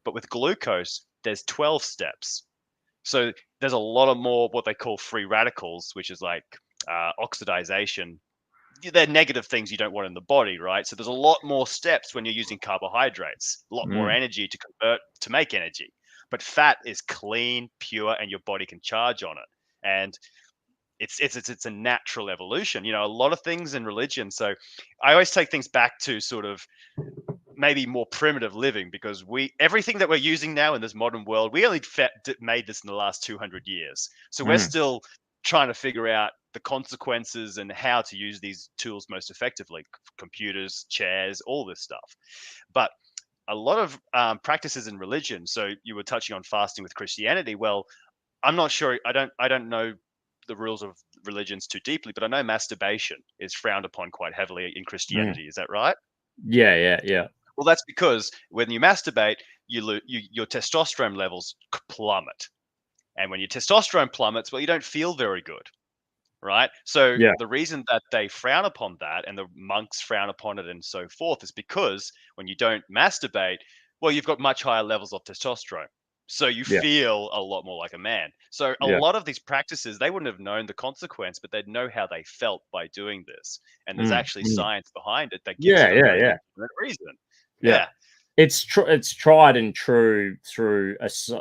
But with glucose, there's 12 steps. So there's a lot of more what they call free radicals, which is like oxidization. They're negative things you don't want in the body, right? So there's a lot more steps when you're using carbohydrates, a lot more
mm,
energy to convert to make energy. But fat is clean, pure, and your body can charge on it. And it's a natural evolution. A lot of things in religion. So I always take things back to sort of maybe more primitive living because everything that we're using now in this modern world, we only made this in the last 200 years. So we're
mm,
still trying to figure out the consequences and how to use these tools most effectively, computers, chairs, all this stuff. But a lot of practices in religion. So you were touching on fasting with Christianity. Well, I'm not sure. I don't know the rules of religions too deeply, but I know masturbation is frowned upon quite heavily in Christianity. Is that right?
Yeah.
Well, that's because when you masturbate, your testosterone levels plummet, and when your testosterone plummets, well, you don't feel very good. Right. So
Yeah.
the reason that they frown upon that and the monks frown upon it and so forth is because when you don't masturbate, well, you've got much higher levels of testosterone. So you
Yeah.
feel a lot more like a man. So a
Yeah.
lot of these practices, they wouldn't have known the consequence, but they'd know how they felt by doing this. And there's actually science behind it that gives it a very
Yeah.
legitimate reason.
Yeah.
Yeah.
It's tried and true through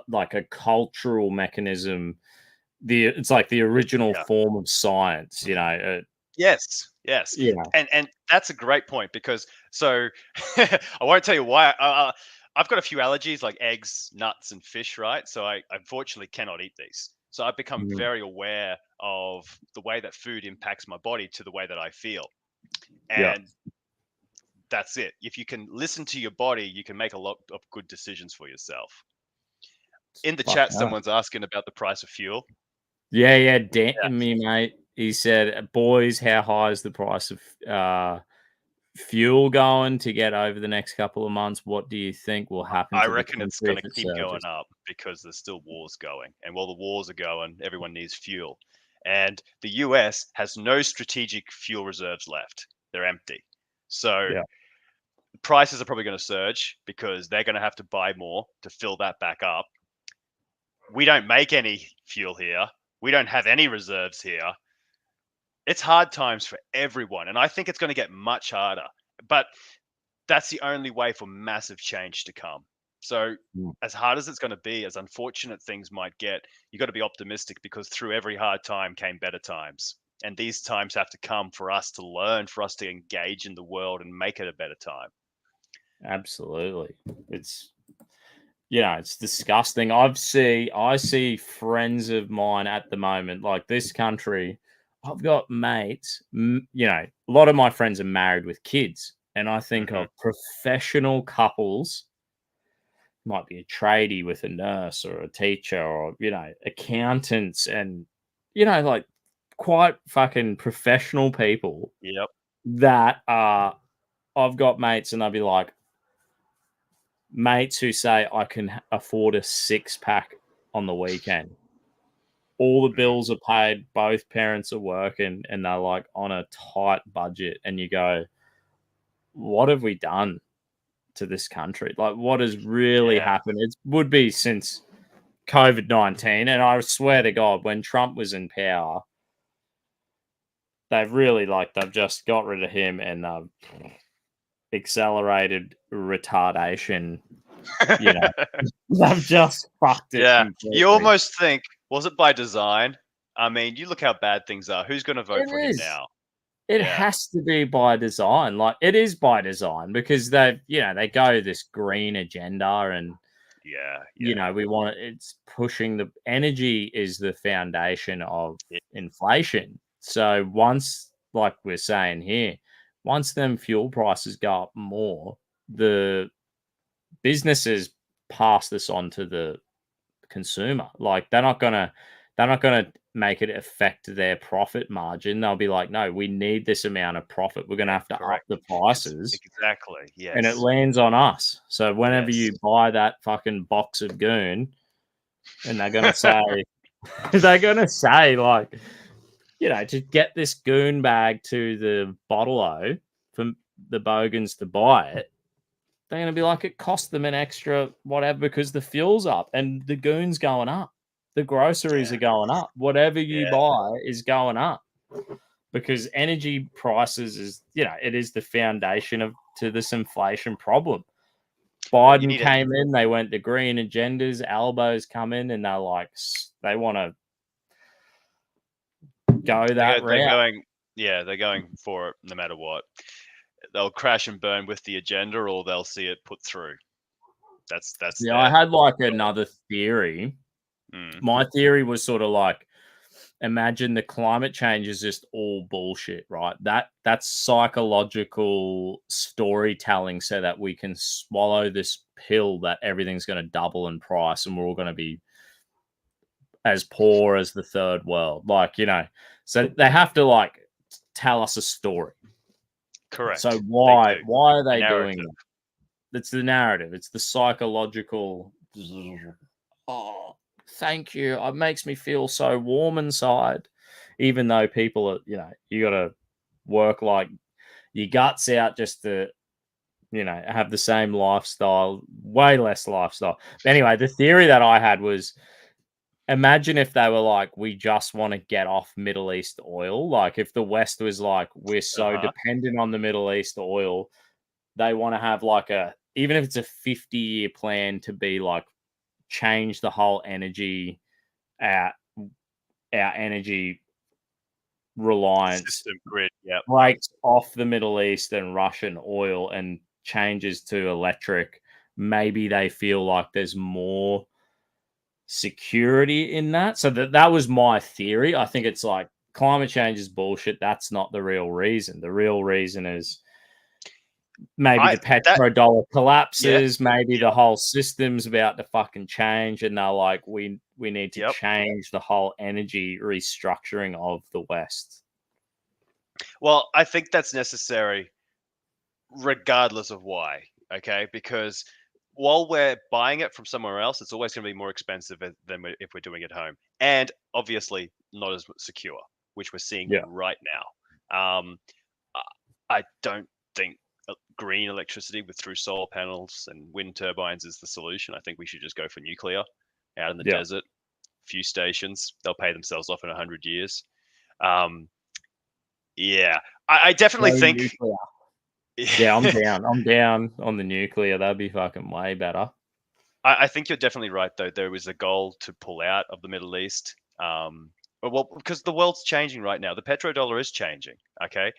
like a cultural mechanism. It's like the original
Yeah.
form of science, you know.
Yes.
Yeah.
And that's a great point because so I won't tell you why. I've got a few allergies like eggs, nuts, and fish, right? So I unfortunately cannot eat these. So I've become
Mm.
very aware of the way that food impacts my body to the way that I feel.
Yeah.
And that's it. If you can listen to your body, you can make a lot of good decisions for yourself. In the
Fuck
chat,
no.
someone's asking about the price of fuel.
Yeah.
Yeah.
Damn me, mate. He said, "Boys, how high is the price of fuel going to get over the next couple of months? What do you think will happen
I
to the
reckon it's
country
going
if
to
it
keep going
surges?"
up because there's still wars going. And while the wars are going, everyone needs fuel. And the US has no strategic fuel reserves left. They're empty. So
Yeah.
prices are probably going to surge because they're going to have to buy more to fill that back up. We don't make any fuel here. We don't have any reserves here. It's hard times for everyone. And I think it's going to get much harder. But that's the only way for massive change to come. So,
Mm.
as hard as it's going to be, as unfortunate things might get, you got to be optimistic because through every hard time came better times. And these times have to come for us to learn, for us to engage in the world and make it a better time.
Absolutely. It's disgusting. I see friends of mine at the moment, like this country. I've got mates, a lot of my friends are married with kids, and I think
Hmm.
of professional couples, might be a tradie with a nurse or a teacher or, accountants and, like quite fucking professional people
Yep.
that are, I've got mates and they'll be like, mates who say I can afford a six pack on the weekend. All the bills are paid, both parents are working, and they're like on a tight budget. And you go, what have we done to this country? Like, what has really
Yeah.
happened? It would be since COVID-19. And I swear to God, when Trump was in power, they've just got rid of him and accelerated retardation. They've just fucked it
Yeah. You
completely.
almost think, was it by design? I mean, you look how bad things are. Who's going to vote for
It
him
is.
now?
It
Yeah.
has to be by design. Like it is by design because they go this green agenda and
Yeah.
we want it's pushing the energy is the foundation of
Yeah.
inflation. So once, like we're saying here, once them fuel prices go up more, the businesses pass this on to the consumer. Like they're not gonna make it affect their profit margin. They'll be like, no, we need this amount of profit. We're gonna have to up
Correct.
the prices,
Exactly.
and it
Yes.
lands on us. So whenever
Yes.
you buy that fucking box of goon, and they're gonna say, they're gonna say like, to get this goon bag to the bottle-o for the bogans to buy it, they're going to be like, it cost them an extra whatever because the fuel's up and the goon's going up. The groceries
Yeah.
are going up. Whatever you
Yeah.
buy is going up because energy prices it is the foundation to this inflation problem.
Well, you
Biden
need it.
came in, they went to green agendas, Albo's come in, and they're like, they want to go that
They're
route.
going. Yeah, they're going for it no matter what. They'll crash and burn with the agenda, or they'll see it put through. That's
Yeah, I
their
had like
goal.
another theory.
Mm.
My theory was sort of like imagine the climate change is just all bullshit, right? That's psychological storytelling so that we can swallow this pill that everything's going to double in price and we're all going to be as poor as the third world. Like, so they have to like tell us a story.
Correct.
So why are they
narrative.
doing that? It's the narrative. It's the psychological. Oh, thank you. It makes me feel so warm inside. Even though people are, you got to work like your guts out just to, have the same lifestyle, way less lifestyle. But anyway, the theory that I had was, imagine if they were like, we just want to get off Middle East oil. Like if the West was like, we're so dependent on the Middle East oil, they want to have like even if it's a 50-year plan to be like, change the whole energy, our energy reliance
system grid,
breaks off the Middle East and Russian oil and changes to electric. Maybe they feel like there's more security in that. So that was my theory. I think it's like climate change is bullshit. That's not the real reason. The real reason is maybe the petrodollar collapses. Maybe the whole system's about to fucking change, and they're like, we need to change the whole energy restructuring of the West.
Well, I think that's necessary regardless of why, okay? Because while we're buying it from somewhere else, it's always going to be more expensive than if we're doing it at home. And obviously not as secure, which we're seeing right now. I don't think green electricity through solar panels and wind turbines is the solution. I think we should just go for nuclear out in the desert, few stations. They'll pay themselves off in 100 years. I definitely think...
Nuclear. Yeah, I'm down. I'm down on the nuclear. That'd be fucking way better.
I think you're definitely right, though. There was a goal to pull out of the Middle East. Well, because the world's changing right now. The petrodollar is changing. Okay,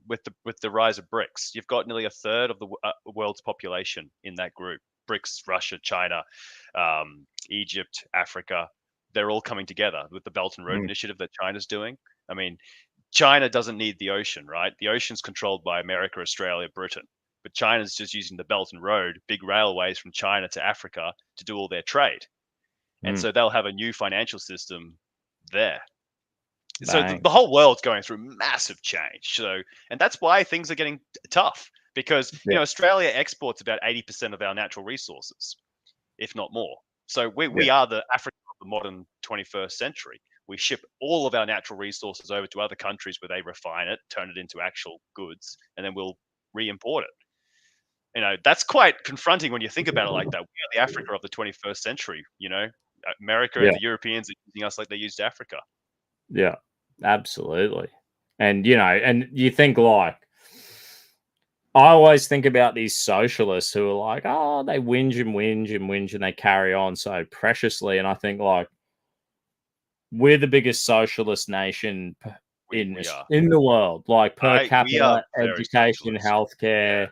with the rise of BRICS, you've got nearly a third of the world's population in that group. BRICS: Russia, China, Egypt, Africa. They're all coming together with the Belt and Road Initiative that China's doing. I mean, China doesn't need the ocean, right? The ocean's controlled by America, Australia, Britain. But China's just using the Belt and Road, big railways from China to Africa to do all their trade. And so they'll have a new financial system there. Bang. So the whole world's going through massive change. So, and that's why things are getting tough, because Australia exports about 80% of our natural resources, if not more. So we are the Africa of the modern 21st century. We ship all of our natural resources over to other countries where they refine it, turn it into actual goods, and then we'll re-import it. That's quite confronting when you think about it like that. We are the Africa of the 21st century. America and the Europeans are using us like they used Africa.
Yeah, absolutely. And and you think like, I always think about these socialists who are like, oh, they whinge and whinge and whinge and they carry on so preciously. And I think like, we're the biggest socialist nation in the world, like per capita, education, healthcare,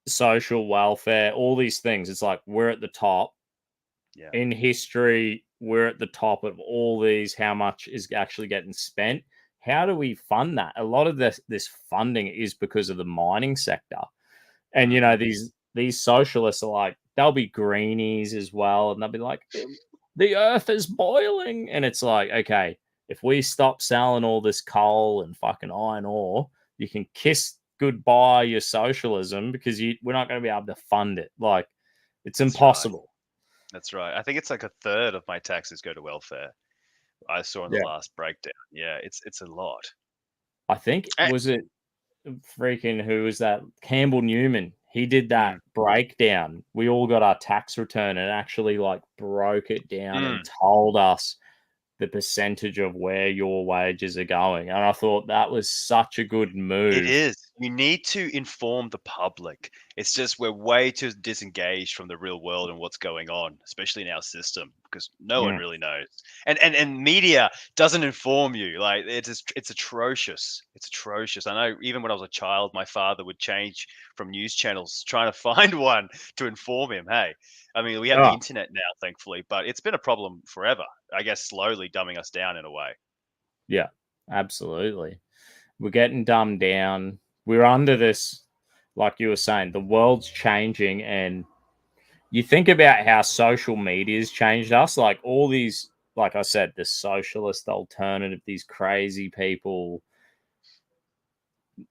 social welfare, all these things. It's like we're at the top. In history, we're at the top of all these. How much is actually getting spent? How do we fund that? A lot of this funding is because of the mining sector. And these socialists are like, they'll be greenies as well, and they'll be like, the earth is boiling. And it's like, okay, if we stop selling all this coal and fucking iron ore, you can kiss goodbye your socialism, because we're not going to be able to fund it. Like, it's impossible.
That's right. I think it's like a third of my taxes go to welfare. I saw in the last breakdown. Yeah, it's a lot.
I think, was it freaking, who was that? Campbell Newman. He did that breakdown. We all got our tax return and actually like broke it down and told us the percentage of where your wages are going. And I thought that was such a good move.
It is. You need to inform the public. It's just we're way too disengaged from the real world and what's going on, especially in our system, because no one really knows. And media doesn't inform you. Like, it's atrocious. It's atrocious. I know even when I was a child, my father would change from news channels trying to find one to inform him. Hey, I mean, we have the internet now, thankfully, but it's been a problem forever. I guess, slowly dumbing us down in a way.
Yeah, absolutely. We're getting dumbed down. We're under this, like you were saying, the world's changing, and you think about how social media's changed us. Like all these, like I said, the socialist alternative, these crazy people.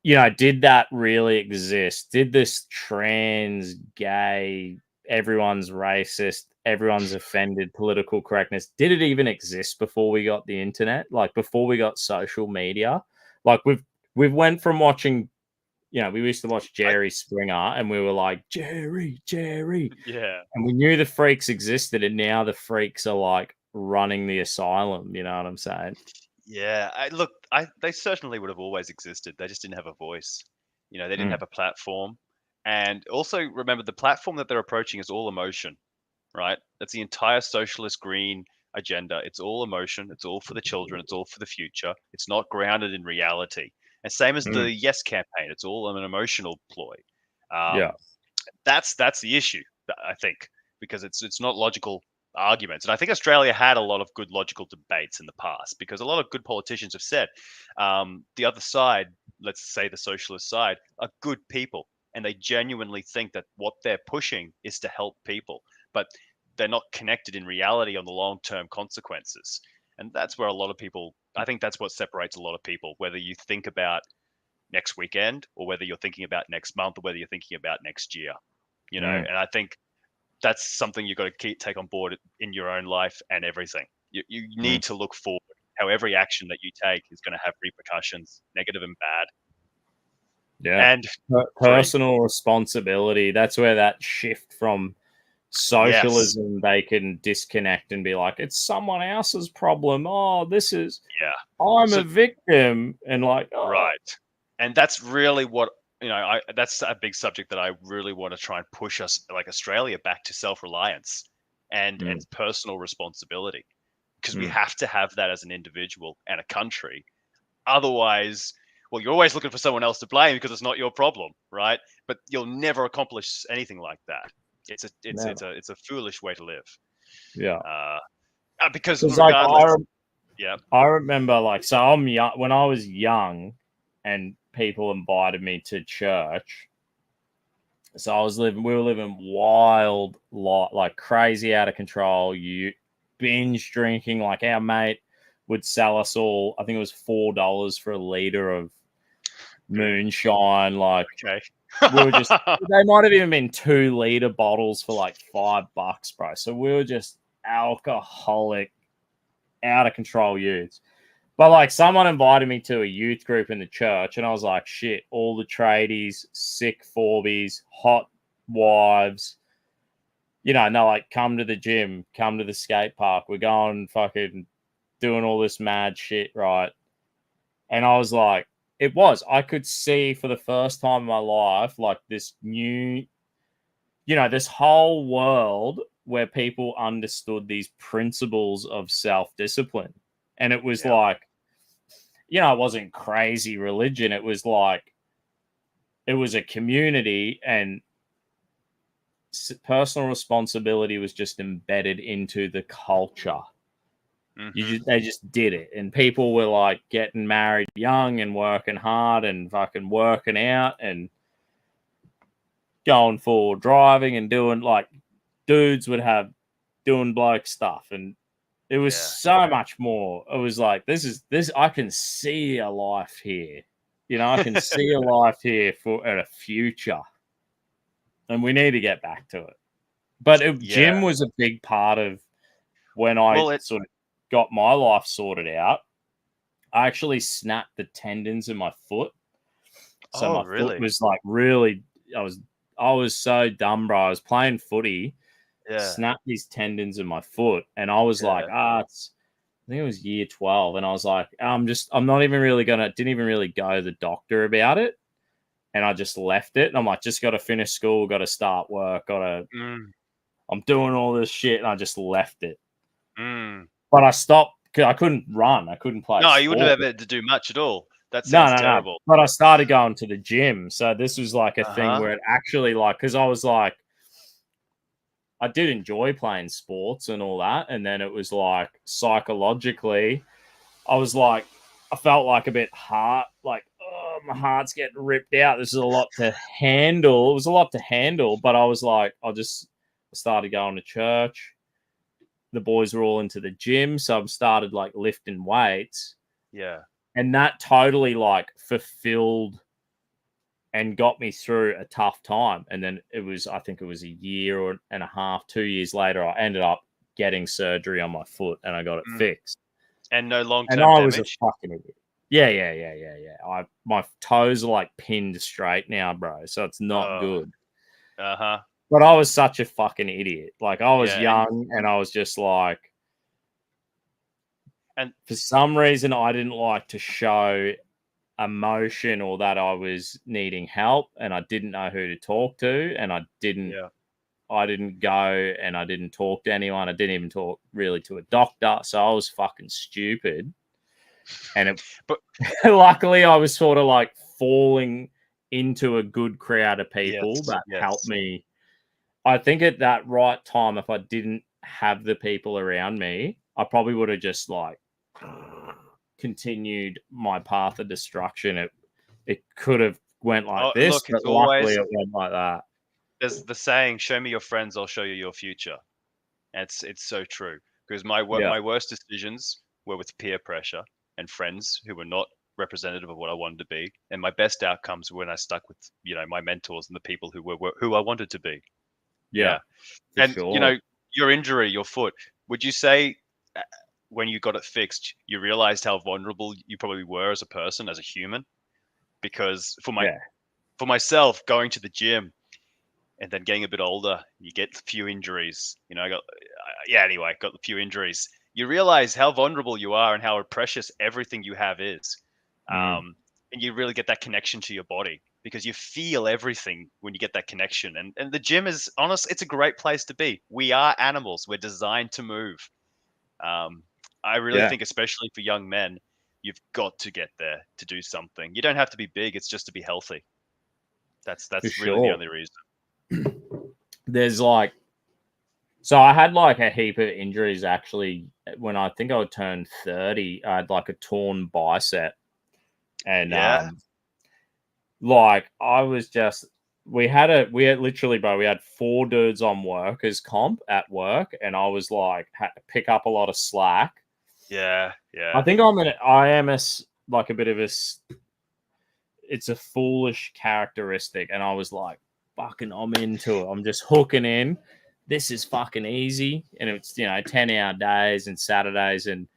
Did that really exist? Did this trans, gay, everyone's racist, everyone's offended, political correctness, did it even exist before we got the internet? Like before we got social media? Like we've went from watching, we used to watch Jerry Springer and we were like, Jerry.
Yeah.
And we knew the freaks existed, and now the freaks are like running the asylum. You know what I'm saying?
Yeah, they certainly would have always existed. They just didn't have a voice. They didn't have a platform. And also remember, the platform that they're approaching is all emotion, right? That's the entire socialist green agenda. It's all emotion. It's all for the children. It's all for the future. It's not grounded in reality. And same as the Yes campaign. It's all an emotional ploy.
Yeah.
That's the issue, I think, because it's not logical arguments. And I think Australia had a lot of good logical debates in the past, because a lot of good politicians have said the other side, let's say the socialist side, are good people, and they genuinely think that what they're pushing is to help people, but they're not connected in reality on the long-term consequences. And that's where a lot of people, I think that's what separates a lot of people, whether you think about next weekend or whether you're thinking about next month or whether you're thinking about next year. And I think that's something you've got to take on board in your own life and everything. You need to look forward, how every action that you take is going to have repercussions, negative and bad.
Yeah.
And
personal responsibility. That's where that shift from socialism, they can disconnect and be like, it's someone else's problem. Oh, this is, I'm a victim. And like,
right. And that's really what, that's a big subject that I really want to try and push us, like Australia, back to self-reliance and personal responsibility, because we have to have that as an individual and a country. Otherwise, well, you're always looking for someone else to blame because it's not your problem, right? But you'll never accomplish anything like that. It's a foolish way to live.
Yeah.
Because regardless,
I remember, like, so I'm young. When I was young, and people invited me to church, so we were living wild, like crazy, out of control. You binge drinking. Like our mate would sell us all, I think it was $4 for a liter of moonshine. Like, we were just, they might have even been 2-liter bottles for like $5, bro. So we were just alcoholic, out of control youths. But like, someone invited me to a youth group in the church, and I was like, shit, all the tradies, sick Forbies, hot wives, and they're like, come to the gym, come to the skate park. We're going fucking doing all this mad shit, right? And I was like, I could see for the first time in my life, like this new, this whole world where people understood these principles of self-discipline. And it was like, it wasn't crazy religion. It was like, it was a community, and personal responsibility was just embedded into the culture. They just did it. And people were like getting married young and working hard and fucking working out and going for driving and doing, like, dudes would have doing bloke stuff. And it was so much more. It was like, this, I can see a life here. I can see a life here for a future. And we need to get back to it. But gym was a big part of when I sort of got my life sorted out. I actually snapped the tendons in my foot. So my foot was like really, I was so dumb, bro. I was playing footy, snapped these tendons in my foot, and I was like, I think it was year 12, and I was like, I'm not even really didn't even really go to the doctor about it, and I just left it, and I'm like, just got to finish school, got to start work, I'm doing all this shit, and I just left it. But I stopped because I couldn't run, I couldn't play.
No,
sport.
You wouldn't have been able to do much at all. That sounds terrible.
But I started going to the gym, so this was like a thing where it actually, like, because I was like, I did enjoy playing sports and all that. And then it was like psychologically, I was like, I felt like a bit like, oh, my heart's getting ripped out. This is a lot to handle. It was a lot to handle, but I was like, I started going to church. The boys were all into the gym, so I started like lifting weights.
Yeah.
And that totally like fulfilled and got me through a tough time. And then I think it was a year and a half, 2 years later, I ended up getting surgery on my foot and I got it fixed.
And no
And
long-term
I
damage?
was a fucking idiot. Yeah. My toes are like pinned straight now, bro. So it's not good.
Uh-huh.
But I was such a fucking idiot. Like I was
Yeah,
young and I was just like,
and
for some reason I didn't like to show emotion or that I was needing help and I didn't know who to talk to and I didn't go and I didn't talk to anyone. I didn't even talk really to a doctor. So I was fucking stupid. And
but
luckily I was sort of like falling into a good crowd of people that helped me. I think at that right time, if I didn't have the people around me, I probably would have just like continued my path of destruction. It could have went like this,
look,
but
it's
luckily
always
it went like that.
there's the saying, "Show me your friends, I'll show you your future." And it's so true because my worst decisions were with peer pressure and friends who were not representative of what I wanted to be, and my best outcomes were when I stuck with my mentors and the people who I wanted to be.
Yeah, for
and
sure.
your injury, your foot. Would you say when you got it fixed, you realized how vulnerable you probably were as a person, as a human? Because for myself, going to the gym and then getting a bit older, you get a few injuries. I got a few injuries. You realize how vulnerable you are and how precious everything you have is. And you really get that connection to your body because you feel everything when you get that connection. And the gym is it's a great place to be. We are animals. We're designed to move. I really think, especially for young men, you've got to get there to do something. You don't have to be big. It's just to be healthy. That's really the only reason.
There's like, so I had like a heap of injuries actually when I think I would turn 30. I had like a torn bicep. And like I was just we had literally, bro, we had 4 dudes on workers comp at work, and I was like had to pick up a lot of slack.
Yeah.
I think I am like a bit of it's a foolish characteristic, and I was like, fucking, I'm into it. I'm just hooking in. This is fucking easy, and it's 10-hour days and Saturdays, and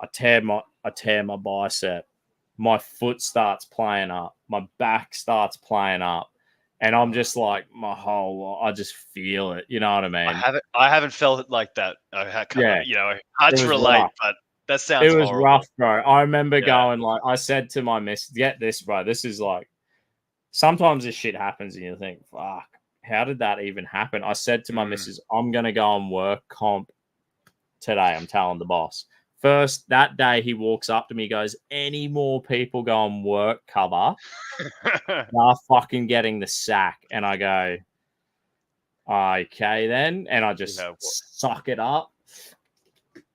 I tear my bicep. My foot starts playing up. My back starts playing up. And I'm just like, I just feel it. You know what I mean?
I haven't felt it like that. Hard to relate,
rough.
but that sounds
It was
horrible.
rough, bro. I remember going like, I said to my miss, get this, bro. This is like, sometimes this shit happens and you think, fuck, how did that even happen? I said to my missus, I'm going to go and work comp today. I'm telling the boss. First, that day, he walks up to me, goes, any more people go and work cover, they're fucking getting the sack. And I go, okay, then. And I just suck it up.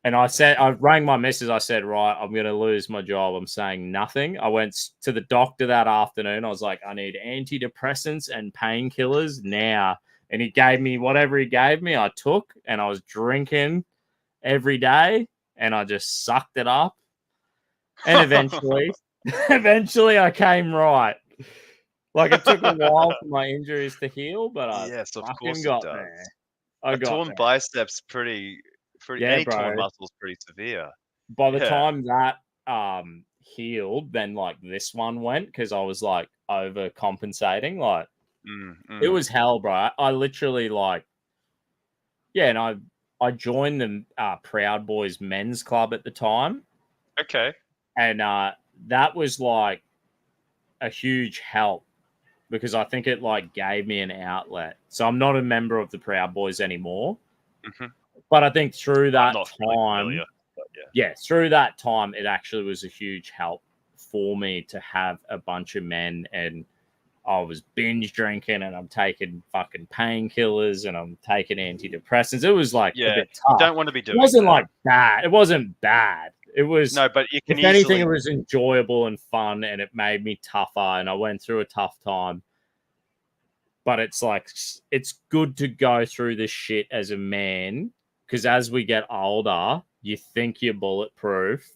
And I rang my missus. I said, right, I'm going to lose my job. I'm saying nothing. I went to the doctor that afternoon. I was like, I need antidepressants and painkillers now. And he gave me whatever he gave me, I took, and I was drinking every day. And I just sucked it up. And eventually I came right. Like it took a while for my injuries to heal, but I fucking got there.
A torn bicep's pretty any torn muscle's pretty severe.
By the time that healed, then like this one went because I was like overcompensating. Like it was hell, bro. I literally and I joined the Proud Boys men's club at the time.
Okay.
And that was like a huge help because I think it like gave me an outlet. So I'm not a member of the Proud Boys anymore. But I think through that time, through that time, it actually was a huge help for me to have a bunch of men. And I was binge drinking and I'm taking fucking painkillers and I'm taking antidepressants. It was like a bit tough.
You don't want to be doing
It wasn't
that.
like bad. It wasn't bad. It was,
no, but you can
if anything,
easily.
it was enjoyable and fun and it made me tougher and I went through a tough time. But it's like, it's good to go through this shit as a man because as we get older, you think you're bulletproof.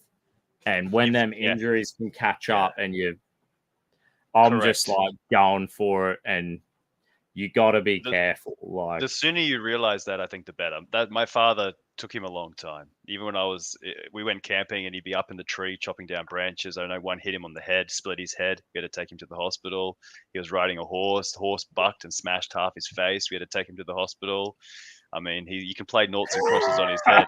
And when them injuries can catch up and I'm just like going for it and you got to be careful. Like
the sooner you realize that, I think the better. That my father took him a long time. Even when we went camping and he'd be up in the tree chopping down branches. I know one hit him on the head, split his head. We had to take him to the hospital. He was riding a horse. The horse bucked and smashed half his face. We had to take him to the hospital. I mean, you can play noughts and crosses on his head.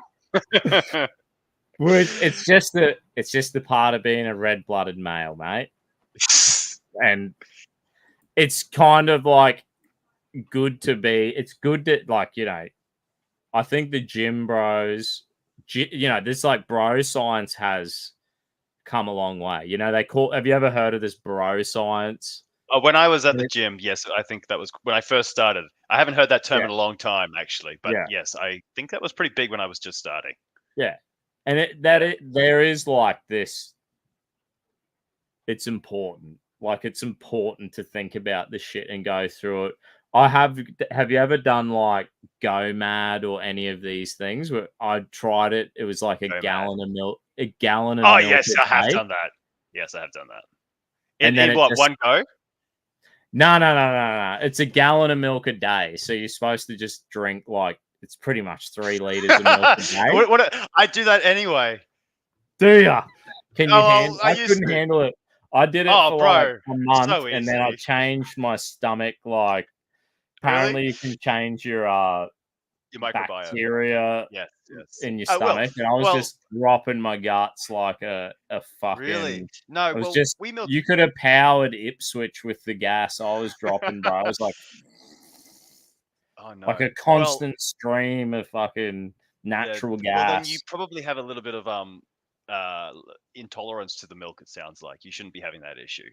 It's just the part of being a red-blooded male, mate. And it's kind of like good to be. It's good that, like, you know, I think the gym bros, you know, this like bro science has come a long way. You know, have you ever heard of this bro science?
When I was at the gym, yes, I think that was when I first started. I haven't heard that term in a long time, actually. But yes, I think that was pretty big when I was just starting.
Yeah. And there is like this, it's important. Like, it's important to think about this shit and go through it. Have you ever done like Go Mad or any of these things? Where I tried it. It was like a gallon of milk.
Oh, yes, I have done that. Yes, I have done that.
And then
one go?
No. It's a gallon of milk a day. So you're supposed to just drink like, it's pretty much 3 liters of milk a day.
I do that anyway.
Do ya? Can you handle? I couldn't handle it. I did it for like a month, and then I changed my stomach. Like, apparently, you can change your
microbiome
bacteria in your stomach, and I was just dropping my guts like a fucking.
Really? No,
it was just you could have powered Ipswich with the gas I was dropping, bro. I was like,
oh no,
like a constant stream of fucking natural gas.
Well, then you probably have a little bit of intolerance to the milk. It sounds like you shouldn't be having that issue.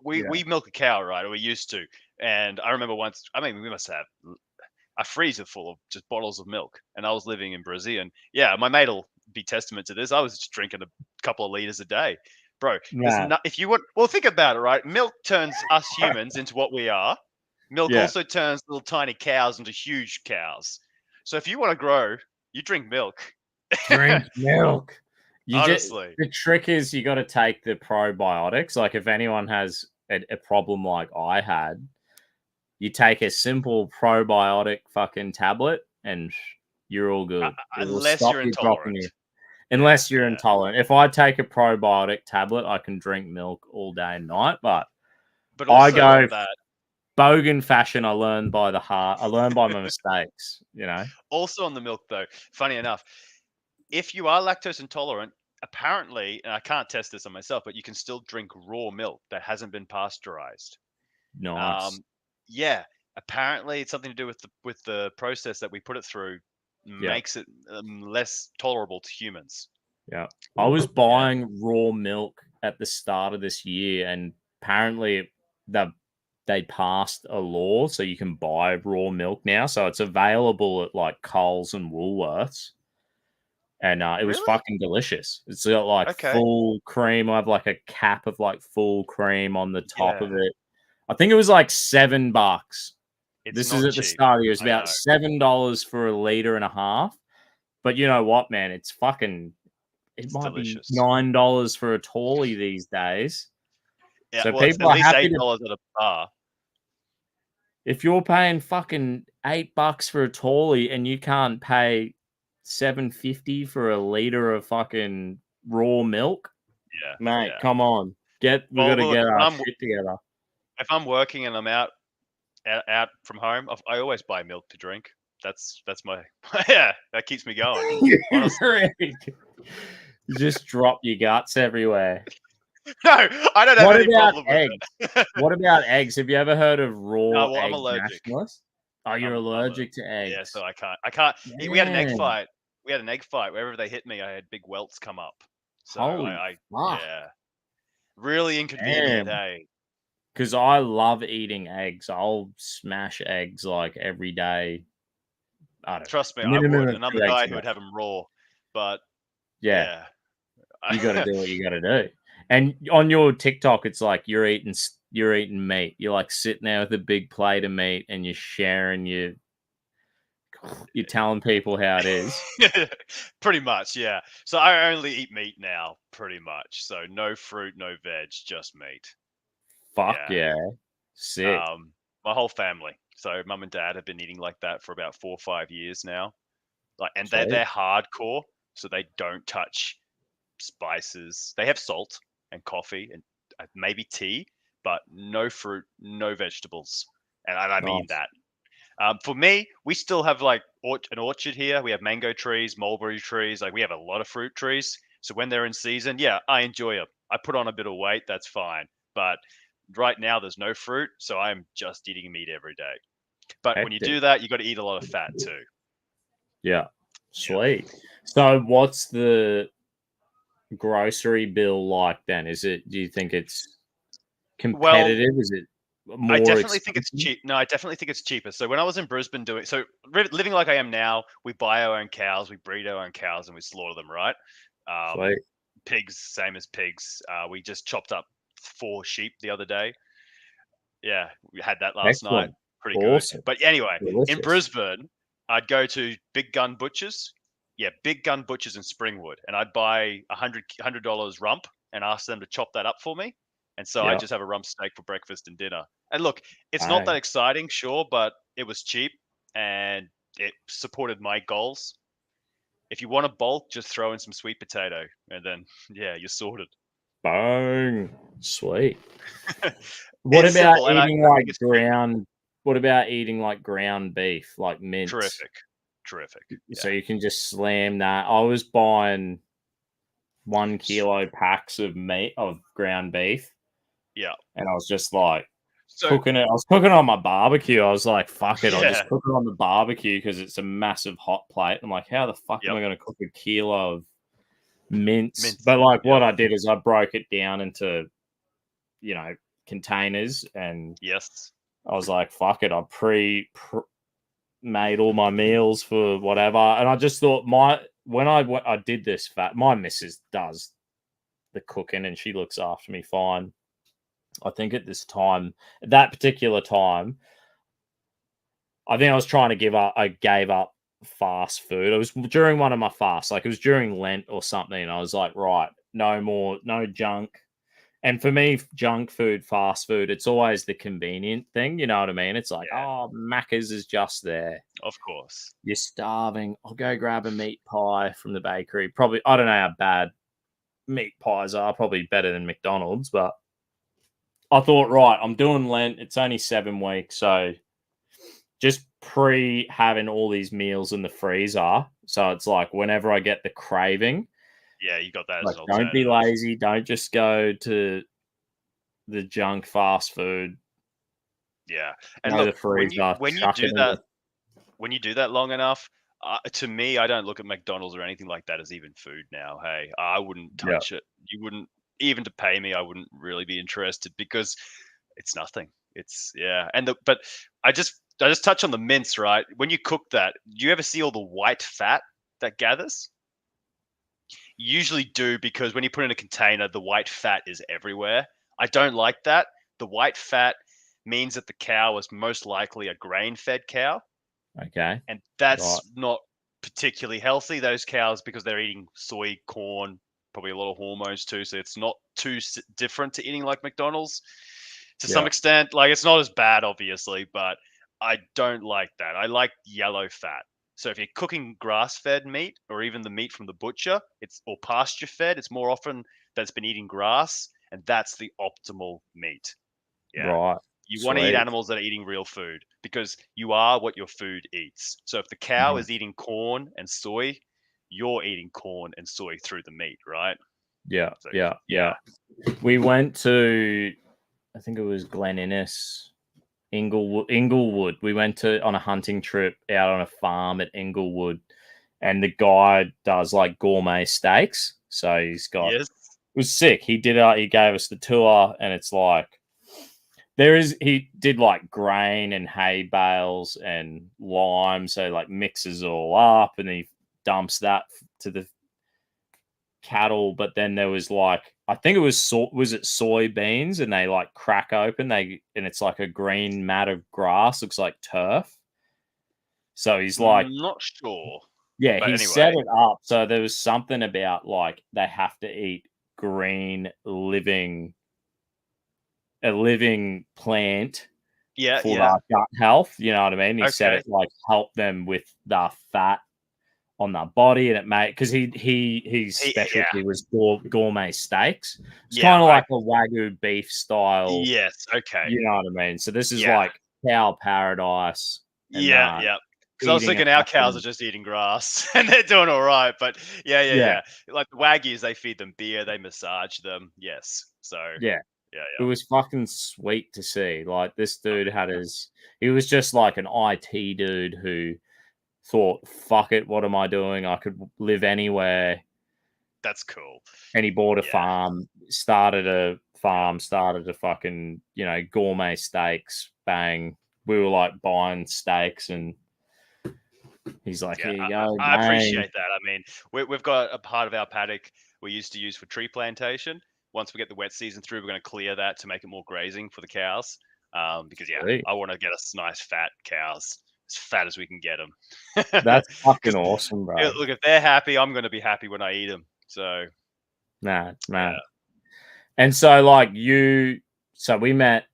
We milk a cow, right? Or we used to, and I remember once. I mean, we must have a freezer full of just bottles of milk, and I was living in Brazil, and my mate will be testament to this. I was just drinking a couple of liters a day, bro. If you want, well, think about it, right? Milk turns us humans into what we are. Milk also turns little tiny cows into huge cows. So if you want to grow, you drink milk.
Drink milk.
Honestly,
the trick is you got to take the probiotics. Like, if anyone has a problem like I had, you take a simple probiotic fucking tablet and you're all good.
Unless you're intolerant.
Unless you're intolerant. If I take a probiotic tablet, I can drink milk all day and night. But
also
I go
that
bogan fashion. I learned by the heart. I learned by my mistakes, you know.
Also on the milk, though, funny enough, if you are lactose intolerant, apparently, and I can't test this on myself, but you can still drink raw milk that hasn't been pasteurized.
Nice.
Apparently it's something to do with the process that we put it through makes it less tolerable to humans.
Yeah. I was buying raw milk at the start of this year, and apparently they passed a law so you can buy raw milk now. So it's available at like Coles and Woolworths. And it was fucking delicious. It's got like full cream. I have like a cap of like full cream on the top of it. I think it was like $7. This is at the start of the year. It's about $7 for a liter and a half. But you know what, man? It's fucking. It might
delicious.
be $9 for a Tally these days.
Yeah,
so
well,
people
at
are
least
happy
$8 at a bar.
If you're paying fucking $8 for a Tally and you can't pay $7.50 for a liter of fucking raw milk, mate, come on, we got to get our shit together.
If I'm working and I'm out from home, I always buy milk to drink. That's my that keeps me going.
You just drop your guts everywhere.
No, I don't have any problem with
it. What about eggs? Have you ever heard of raw egg
I'm allergic.
nationalist? Oh, you're allergic to eggs.
Yeah, so I can't. We had an egg fight. Wherever they hit me, I had big welts come up. So
Holy fuck.
really inconvenient, hey.
because I love eating eggs. I'll smash eggs like every day. I don't
Trust me,
know,
I
minimum
would,
of
and I'm the
2 eggs
guy
a
who would
day.
have them raw. But
Yeah,
yeah,
you got to do what you got to do. And on your TikTok, it's like you're eating meat. You're like sitting there with a big plate of meat, and you're sharing you're telling people how it is.
pretty much, yeah. So I only eat meat now, pretty much. So no fruit, no veg, just meat.
Fuck
Yeah.
yeah, sick.
My whole family. So mum and dad have been eating like that for about 4 or 5 years now. Like, and they're
Sweet.
hardcore, so they don't touch spices. They have salt and coffee and maybe tea, but no fruit, no vegetables. And I mean
Nice.
that. For me, we still have like an orchard here. We have mango trees, mulberry trees. Like we have a lot of fruit trees. So when they're in season, yeah, I enjoy them. I put on a bit of weight, that's fine. But right now, there's no fruit, so I'm just eating meat every day. But when you
Hectic.
do that, you got to eat a lot of fat too.
Yeah.
Yeah.
Sweet. So what's the grocery bill like then? Do you think it's
Well,
competitive? Is it
I
more
definitely think it's
expensive?
cheap. No, I definitely think it's cheaper. So when I was in Brisbane living like I am now, we buy our own cows, we breed our own cows, and we slaughter them. Right? Um,
Sweet.
Pigs, same as pigs. We just chopped up 4 sheep the other day. Yeah, we had that last night.
Excellent.
Pretty good.
Awesome.
But anyway, in
Delicious.
Brisbane, I'd go to Big Gun Butchers. Yeah, Big Gun Butchers in Springwood, and I'd buy $100 rump and ask them to chop that up for me. And so I
Yeah.
just have a rump steak for breakfast and dinner. And look, it's not that
Hey.
exciting, sure, but it was cheap and it supported my goals. If you want a bulk, just throw in some sweet potato, and then yeah, you're sorted.
Bang. Sweet. What
It's
about
simple, and I
eating
I
like
think it's cheap.
ground what about eating like ground beef, like mince?
Terrific, terrific.
So
Yeah.
you can just slam that. I was buying 1 kilo packs of meat of ground beef,
Yeah.
and I was just like
So
cooking it. I was cooking it on my barbecue. I was like, fuck it, I'll just
yeah.
cook it on the barbecue because it's a massive hot plate. I'm like, how the fuck am
Yep.
I gonna cook a kilo of mince?
Mince.
But like
Yep.
what I did is I broke it down into, you know, containers, and
Yes.
I was like, fuck it, made all my meals for whatever. And I just thought I did this my missus does the cooking and she looks after me fine. I think at that particular time, I think I was trying to give up. I gave up fast food. It was during one of my fasts, like it was during Lent or something. And I was like, right, no more, no junk. And for me, junk food, fast food, it's always the convenient thing. You know what I mean? It's like,
Yeah.
oh, Macca's is just there.
Of course.
You're starving. I'll go grab a meat pie from the bakery. Probably, I don't know how bad meat pies are. Probably better than McDonald's, but I thought, right, I'm doing Lent. It's only 7 weeks, so just having all these meals in the freezer. So it's like whenever I get the craving,
Yeah, you got that as
like
an
don't be
alternative.
lazy. Don't just go to the junk fast food.
Yeah. And
Go to the
look, when you
freezer,
when you
chuck it
do
in
that
the
when you do that long enough, to me, I don't look at McDonald's or anything like that as even food now. Hey, I wouldn't
yeah,
touch it. You wouldn't even to pay me. I wouldn't really be interested because it's nothing. It's yeah. But I just touch on the mince, right? When you cook that, do you ever see all the white fat that gathers? You usually do because when you put it in a container, the white fat is everywhere. I don't like that. The white fat means that the cow is most likely a grain-fed cow,
okay,
and
right,
that's not particularly healthy. Those cows, because they're eating soy, corn, probably a lot of hormones too, so it's not too different to eating like McDonald's to some
yeah,
extent. Like it's not as bad, obviously, but I don't like that. I like yellow fat. So if you're cooking grass-fed meat or even the meat from the butcher, it's or pasture-fed, it's more often that it's been eating grass, and that's the optimal meat. Yeah.
right,
You want to eat
sweet,
animals that are eating real food because you are what your food eats. So if the cow
mhm.
is eating corn and soy, you're eating corn and soy through the meat, right?
Yeah,
So
yeah,
yeah.
yeah. We went to, I think it was Glen Innes, Inglewood. We went to on a hunting trip out on a farm at Inglewood, and the guy does like gourmet steaks. So it
Yes.
was sick. He gave us the tour, and it's like he did like grain and hay bales and lime, so like mixes it all up, and he dumps that to the cattle. But then there was like, I think it was soybeans, and they like crack open, and it's like a green mat of grass, looks like turf. So he's like,
not sure.
yeah,
But
he
anyway.
set it up so there was something about like they have to eat green a living plant for
Yeah.
their gut health. You know what I mean? He said
Okay.
it like helped them with the fat on their body, and it made, because his specialty was gourmet steaks. It's kind of like a Wagyu beef style.
Yes. Okay.
You know what I mean? So this is like cow paradise. And
Yeah. Because I was thinking our cows are just eating grass and they're doing all right. But yeah. Like the Wagyus, they feed them beer, they massage them. Yes. So
yeah.
Yeah.
It was fucking sweet to see. Like, this dude he was just like an IT dude who thought, fuck it, what am I doing? I could live anywhere.
That's cool.
And he bought a farm, started a fucking, gourmet steaks. Bang. We were like buying steaks, and he's like, here you go.
I appreciate that. I mean, we've got a part of our paddock we used to use for tree plantation. Once we get the wet season through, we're going to clear that to make it more grazing for the cows. Because I want to get us nice fat cows, as fat as we can get them.
That's fucking awesome, bro.
Look, if they're happy, I'm going to be happy when I eat them. So,
man. And so, like, so we met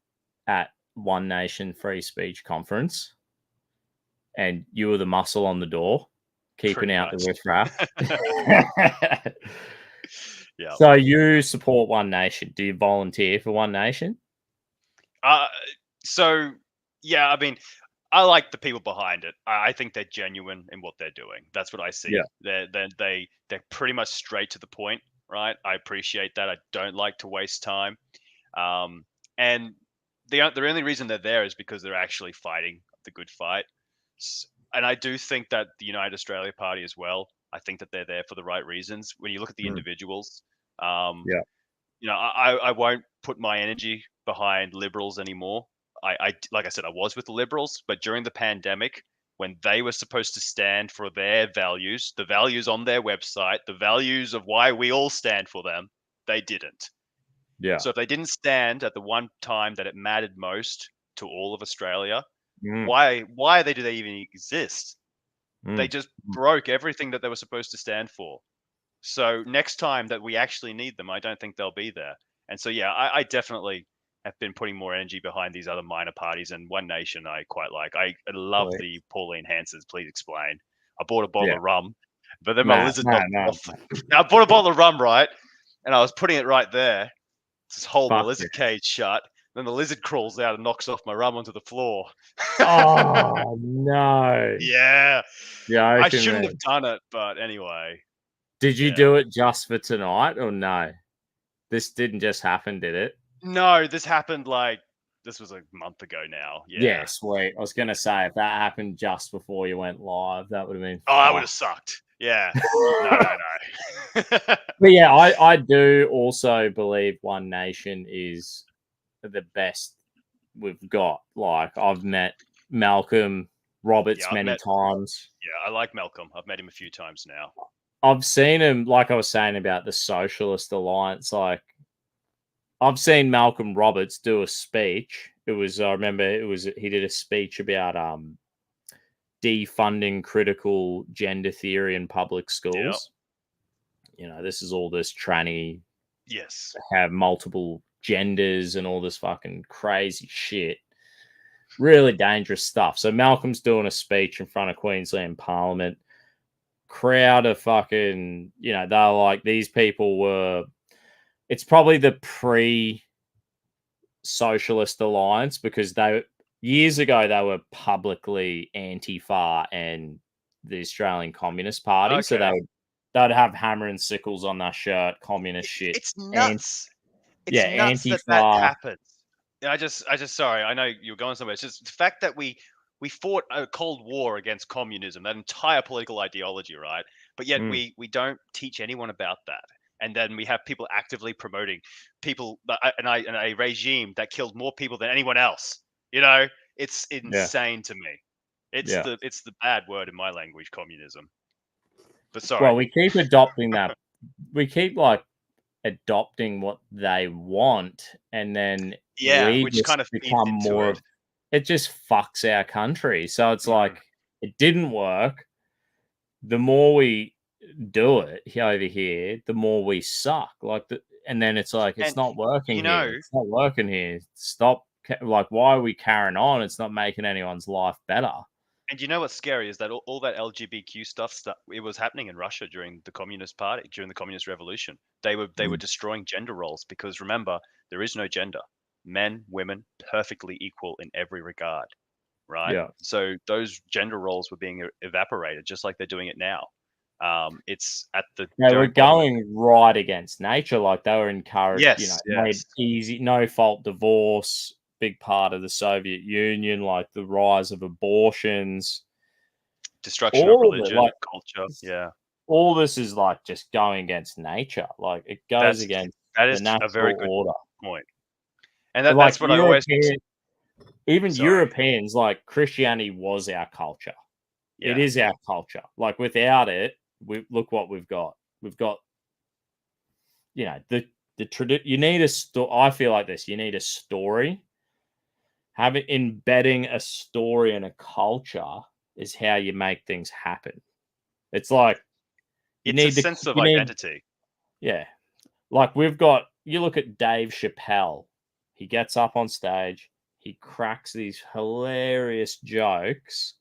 at One Nation Free Speech Conference, and you were the muscle on the door, keeping out the riffraff.
Yeah.
So you support One Nation. Do you volunteer for One Nation?
So yeah, I mean, I like the people behind it. I think they're genuine in what they're doing. That's what I see.
Yeah.
They're pretty much straight to the point, right? I appreciate that. I don't like to waste time. And the only reason they're there is because they're actually fighting the good fight. And I do think that the United Australia Party as well, I think that they're there for the right reasons. When you look at the individuals, I won't put my energy behind Liberals anymore. I like I said, I was with the Liberals, but during the pandemic, when they were supposed to stand for their values, the values on their website, the values of why we all stand for them, they didn't.
Yeah.
So if they didn't stand at the one time that it mattered most to all of Australia, why do they even exist? They just broke everything that they were supposed to stand for. So next time that we actually need them, I don't think they'll be there. And so, yeah, I definitely have been putting more energy behind these other minor parties, and One Nation I quite like. I love the Pauline Hanson's Please Explain. I bought a bottle of rum, but then my lizard knocked off. Now, I bought a bottle of rum, right? And I was putting it right there. Just hold my lizard cage shut. Then the lizard crawls out and knocks off my rum onto the floor.
Oh, no.
Yeah.
Yeah.
I shouldn't have done it, but anyway.
Did you do it just for tonight, or no? This didn't just happen, did it?
No, this happened this was a month ago now.
Yeah, sweet. I was going to say, if that happened just before you went live, that would have been...
Oh, that would have sucked. Yeah. No.
But yeah, I do also believe One Nation is the best we've got. Like, I've met Malcolm Roberts many times.
Yeah, I like Malcolm. I've met him a few times now.
I've seen him, like I was saying about the Socialist Alliance, like, I've seen Malcolm Roberts do a speech. I remember he did a speech about defunding critical gender theory in public schools. Yep. This is all this tranny.
Yes.
Have multiple genders and all this fucking crazy shit. Really dangerous stuff. So Malcolm's doing a speech in front of Queensland Parliament. Crowd of fucking, they're like, these people were... It's probably the pre-Socialist Alliance, because years ago they were publicly anti-FAR and the Australian Communist Party. Okay. So they'd have hammer and sickles on their shirt, communist shit.
It's nuts. It's nuts that happens. I just sorry, I know you're going somewhere. It's just the fact that we fought a Cold War against communism, that entire political ideology, right? But yet we don't teach anyone about that. and then we have people actively promoting people and a regime that killed more people than anyone else. It's insane to me. It's the bad word in my language, communism. But sorry.
Well, we keep adopting that. We keep adopting what they want, and then we
which
just
kind of
become more. It just fucks our country. So it's like it didn't work. The more we do it over here, the more we suck. And then it's like it's not working here. It's not working here. Stop. Why are we carrying on? It's not making anyone's life better.
And you know what's scary is that all that LGBTQ stuff, it was happening in Russia during the Communist Party, during the Communist Revolution. They were destroying gender roles because remember, there is no gender. Men, women, perfectly equal in every regard, right?
Yeah.
So those gender roles were being evaporated, just like they're doing it now. It's at the
they were going right against nature. Like they were encouraged, made easy, no fault divorce. Big part of the Soviet Union, like the rise of abortions,
destruction of religion, culture. Yeah,
all this is just going against nature. Like it goes against the natural
a very good
order.
Point. And that's what I always.
Even Europeans, Christianity was our culture. Yeah. It is our culture. Without it, look what we've got. We've got, the you need a story. I feel like this. You need a story. Embedding a story in a culture is how you make things happen. It's like
it's a sense of identity.
Yeah. You look at Dave Chappelle. He gets up on stage, he cracks these hilarious jokes,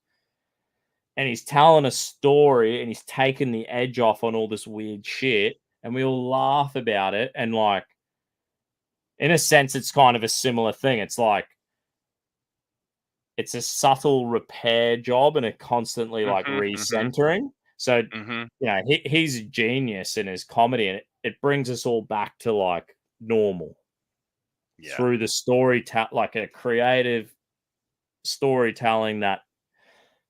and he's telling a story, and he's taking the edge off on all this weird shit, and we all laugh about it. And in a sense, it's kind of a similar thing. It's it's a subtle repair job and a constantly recentering. So, he's a genius in his comedy, and it brings us all back to normal through the a creative storytelling that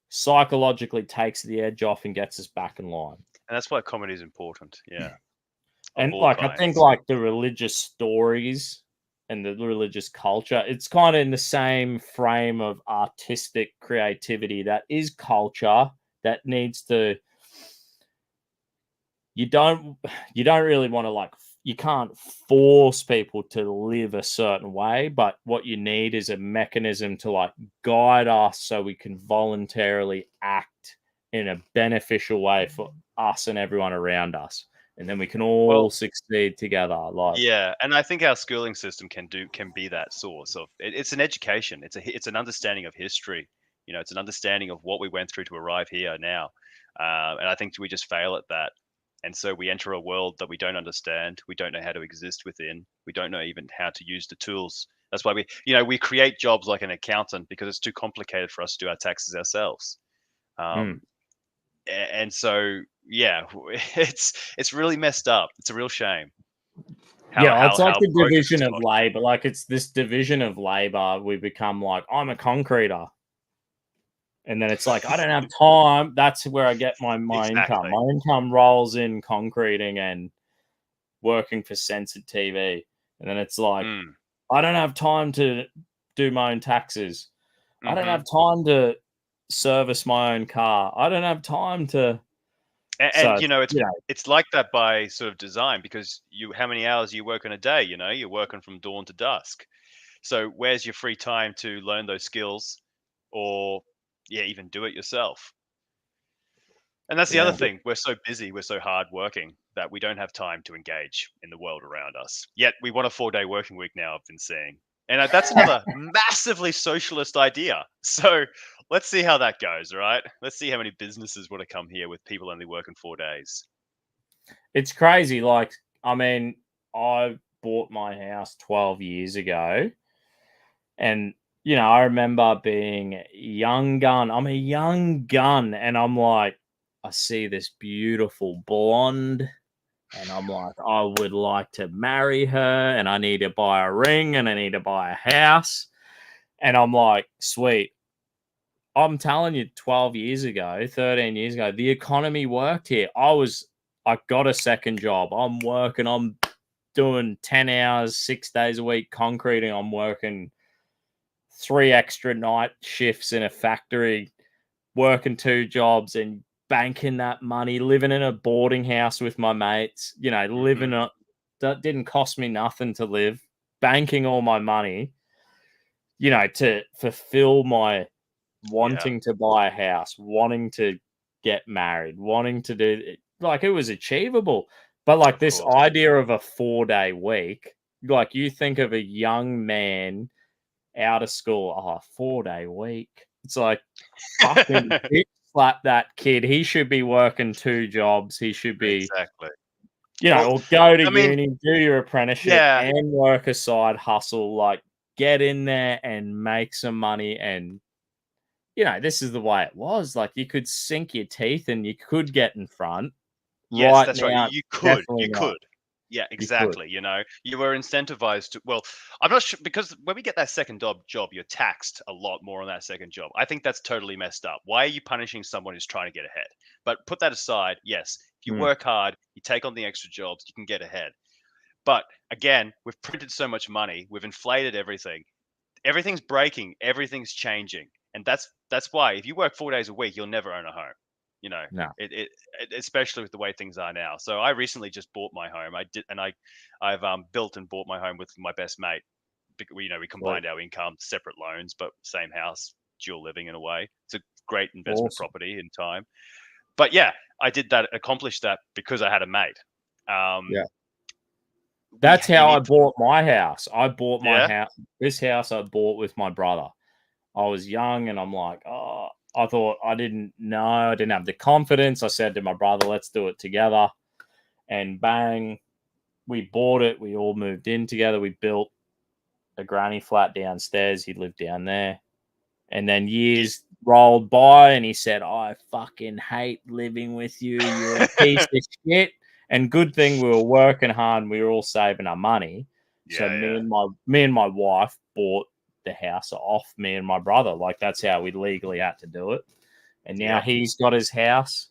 psychologically takes the edge off and gets us back in line.
And that's why comedy is important. Yeah.
And I think the religious stories and the religious culture, it's kind of in the same frame of artistic creativity that is culture that needs to. You don't really want to you can't force people to live a certain way, but what you need is a mechanism to guide us so we can voluntarily act in a beneficial way for us and everyone around us. And then we can all succeed together.
And I think our schooling system can be that source of it's an education. It's an understanding of history. It's an understanding of what we went through to arrive here now. And I think we just fail at that. And so we enter a world that we don't understand. We don't know how to exist within. We don't know even how to use the tools. That's why we create jobs like an accountant because it's too complicated for us to do our taxes ourselves. And so, it's really messed up. It's a real shame.
It's like the division of labor. It's this division of labor. We become I'm a concreter. And then it's I don't have time. That's where I get my income. My income rolls in concreting and working for censored TV. And then it's I don't have time to do my own taxes. I don't have time to service my own car. I don't have time to.
It's like that by sort of design because how many hours you work in a day? You're working from dawn to dusk. So where's your free time to learn those skills or even do it yourself? And that's the other thing. We're so busy, we're so hard working that we don't have time to engage in the world around us. Yet we want a 4-day working week now, I've been seeing. And that's another massively socialist idea. So let's see how that goes, right? Let's see how many businesses want to come here with people only working 4 days.
It's crazy. I bought my house 12 years ago. And, I remember being a young gun. I'm a young gun. And I'm I see this beautiful blonde. And I'm I would like to marry her. And I need to buy a ring. And I need to buy a house. And I'm sweet. I'm telling you, 12 years ago, 13 years ago, the economy worked here. I was I got a second job. I'm working. I'm doing 10 hours, 6 days a week concreting. I'm working 3 extra night shifts in a factory, working 2 jobs and banking that money, living in a boarding house with my mates, living it. That didn't cost me nothing to live, banking all my money, to fulfill my wanting to buy a house, wanting to get married, wanting to do like it was achievable. But like this idea of a 4-day week, like you think of a young man out of school, 4-day week. It's like fucking slap that kid. He should be working 2 jobs. He should be
exactly.
or go to uni, do your apprenticeship and work a side hustle. Like get in there and make some money. And this is the way it was. Like you could sink your teeth and you could get in front.
Yes, that's
now,
right. You could. Yeah, exactly. You were incentivized to. Well, I'm not sure because when we get that second job, you're taxed a lot more on that second job. I think that's totally messed up. Why are you punishing someone who's trying to get ahead? But put that aside. Yes, if you work hard, you take on the extra jobs, you can get ahead. But again, we've printed so much money, we've inflated everything. Everything's breaking, everything's changing, and that's why if you work 4 days a week, you'll never own a home.
No.
It especially with the way things are now. So I recently just bought my home. I've built and bought my home with my best mate. We combined our income, separate loans, but same house, dual living in a way. It's a great investment property in time. But yeah, I did that, accomplished that because I had a mate.
That's how I bought my house. I bought my house. This house I bought with my brother. I was young and I'm like, I thought I didn't have the confidence. I said to my brother, let's do it together. And bang, we bought it. We all moved in together. We built a granny flat downstairs. He lived down there. And then years rolled by and he said, I fucking hate living with you. You're a piece of shit. And good thing we were working hard and we were all saving our money. So me and my wife bought the house off me and my brother. Like that's how we legally had to do it. And now he's got his house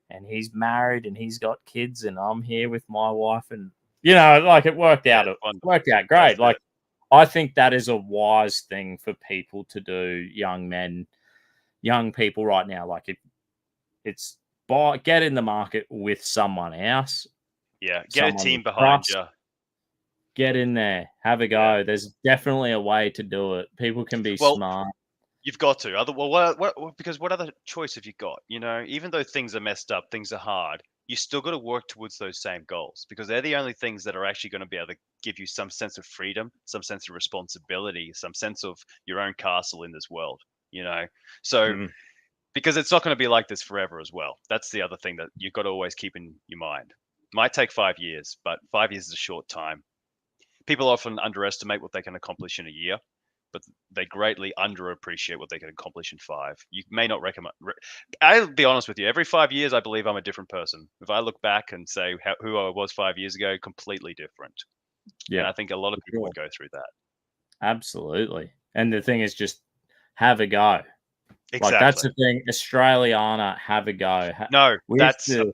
and he's married and he's got kids and I'm here with my wife and like it worked out. It worked out great. Like I think that is a wise thing for people to do, young people right now. Like it's get in the market with someone else.
Yeah, get a team behind you.
Get in there, have a go. Yeah. There's definitely a way to do it. People can be smart.
You've got to. Because what other choice have you got? Even though things are messed up, things are hard, you still got to work towards those same goals because they're the only things that are actually going to be able to give you some sense of freedom, some sense of responsibility, some sense of your own castle in this world, So because it's not going to be like this forever as well. That's the other thing that you've got to always keep in your mind. It might take 5 years, but 5 years is a short time. People often underestimate what they can accomplish in a year, but they greatly underappreciate what they can accomplish in 5. You may not recommend. I'll be honest with you. Every 5 years, I believe I'm a different person. If I look back and say who I was 5 years ago, completely different. Yeah, and I think a lot of people would go through that.
Absolutely. And the thing is, just have a go.
Exactly.
Like that's the thing. Australiana, have a go.
No, that's a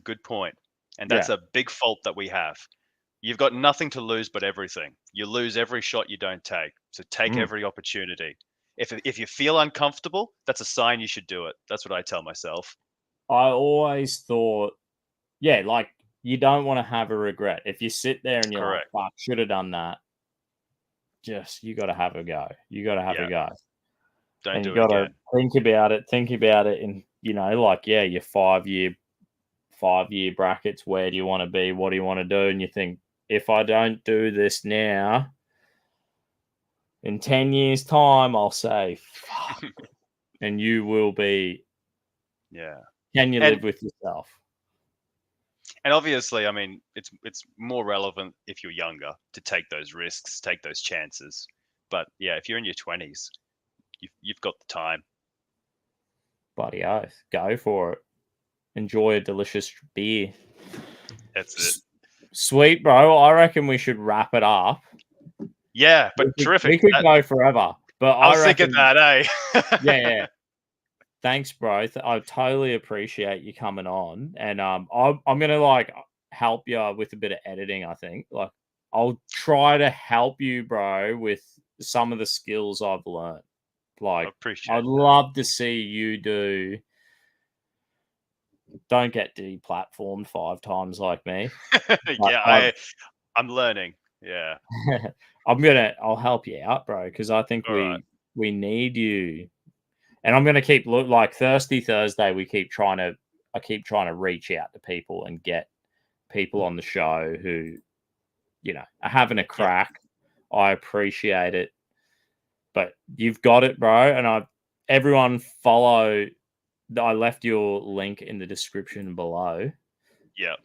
good point, and that's a big fault that we have. You've got nothing to lose but everything. You lose every shot you don't take. So take every opportunity. If you feel uncomfortable, that's a sign you should do it. That's what I tell myself.
I always thought, like you don't want to have a regret. If you sit there and you're like, fuck, should have done that. You got to have a go. You got to have a go.
Don't do it again.
You got to think about it. And, your 5 year brackets. Where do you want to be? What do you want to do? And you think, if I don't do this now, in 10 years' time, I'll say, fuck. And you will be.
Yeah.
Can you live with yourself?
And obviously, I mean, it's more relevant if you're younger to take those risks, take those chances. But yeah, if you're in your 20s, you've got the time.
Bloody oath. Go for it. Enjoy a delicious beer.
That's it.
Sweet, bro. I reckon we should wrap it up.
Yeah, but terrific.
We could go forever. But
I was thinking that, eh?
Yeah. thanks, bro. I totally appreciate you coming on, and I'm gonna like help you with a bit of editing. I think like I'll try to help you, bro, with some of the skills I've learned.
I
Like,
appreciate
I'd
that.
love to see you do. Don't get deplatformed 5 times like me.
Yeah, I'm learning. Yeah.
I'll help you out, bro, because I think
All right.
we need you. And I'm gonna keep like Thirsty Thursday, I keep trying to reach out to people and get people on the show who, are having a
Yeah.
crack. I appreciate it. But you've got it, bro. And everyone follow. I left your link in the description below.
Yeah.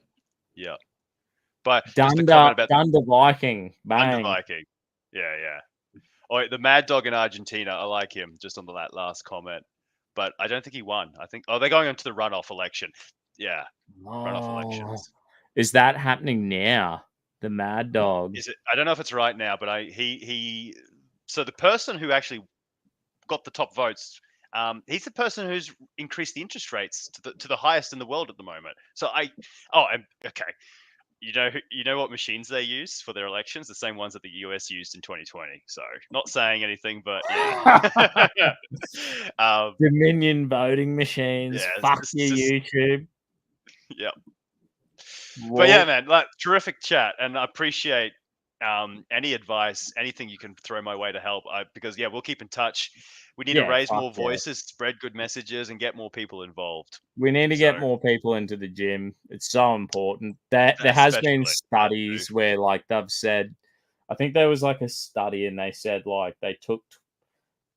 Yeah. But just a
Dunder
comment about
Dunder Viking.
Dunder
Bang.
Viking. Yeah, yeah. Oh, the Mad Dog in Argentina. I like him. Just on that last comment, but I don't think he won. I think. Oh, they're going into the runoff election. Yeah, runoff
Oh,
elections.
is that happening now? The Mad Dog.
Is it? I don't know if it's right now, but he. So the person who actually got the top votes, he's the person who's increased the interest rates to the highest in the world at the moment. So okay. You know what machines they use for their elections? The same ones that the US used in 2020. So not saying anything, but yeah.
Dominion voting machines.
Yeah,
Fuck you, YouTube.
yeah. But yeah,
Well,
man, like terrific chat, and I appreciate any advice, anything you can throw my way to help. Because yeah, we'll keep in touch. We need to
yeah,
raise
fuck
more
yeah.
voices, spread good messages, and get more people involved.
We need to
So
get more people into the gym. It's so important. There has been
especially that too.
studies where like they've said, I think there was like a study and they said like they took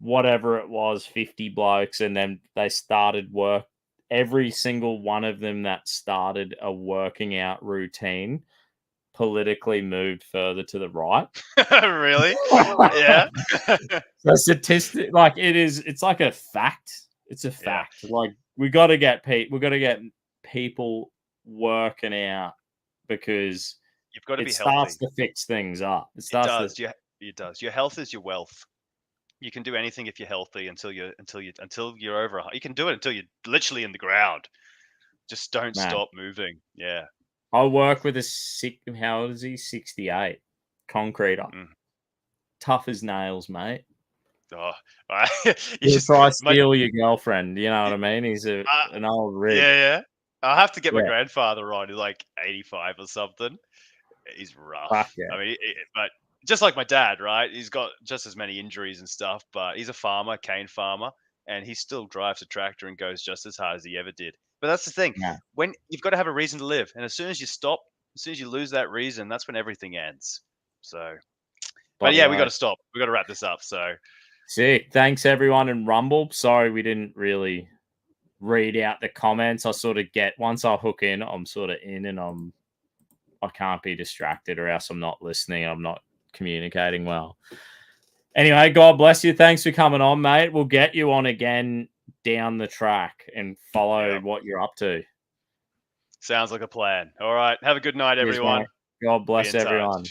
whatever it was, 50 blokes, and then they started work. Every single one of them that started a working out routine politically moved further to the right.
Really? Yeah.
The statistic, like it's like a fact. It's a
Yeah.
fact. Like we got to get people working out because
You've got to
it
be
starts
healthy.
to fix things up. It
It
starts to.
does. Yeah, it does. Your health is your wealth. You can do anything if you're healthy until you're over. You can do it until you're literally in the ground. Just don't
Man,
stop moving. Yeah.
I work with a sick. How old is he? 68. Concreter,
Mm.
tough as nails, mate.
Oh, you
He'll
just
try to
my
steal your girlfriend. You know what
y-
I mean? He's
uh,
an old rig.
yeah, yeah. I'll have to get my
Yeah,
grandfather on. He's like 85 or something. He's
fuck
rough.
yeah.
I mean, but just like my dad, right? He's got just as many injuries and stuff, but he's a farmer, cane farmer, and he still drives a tractor and goes just as hard as he ever did. But that's the thing.
Yeah,
When you've got to have a reason to live, and as soon as you stop, as soon as you lose that reason, that's when everything ends. So, but
bloody
yeah, we got to
oath.
stop. We got to wrap this up. So,
Sick. Thanks everyone in Rumble. Sorry we didn't really read out the comments. I sort of get once I hook in, I'm sort of in and I can't be distracted or else I'm not listening. I'm not communicating well. Anyway, God bless you. Thanks for coming on, mate. We'll get you on again down the track and follow
yeah,
what you're up to.
sounds like a plan. All right. Have a good night,
Cheers, mate.
everyone.
God
Be
bless
in touch.
everyone.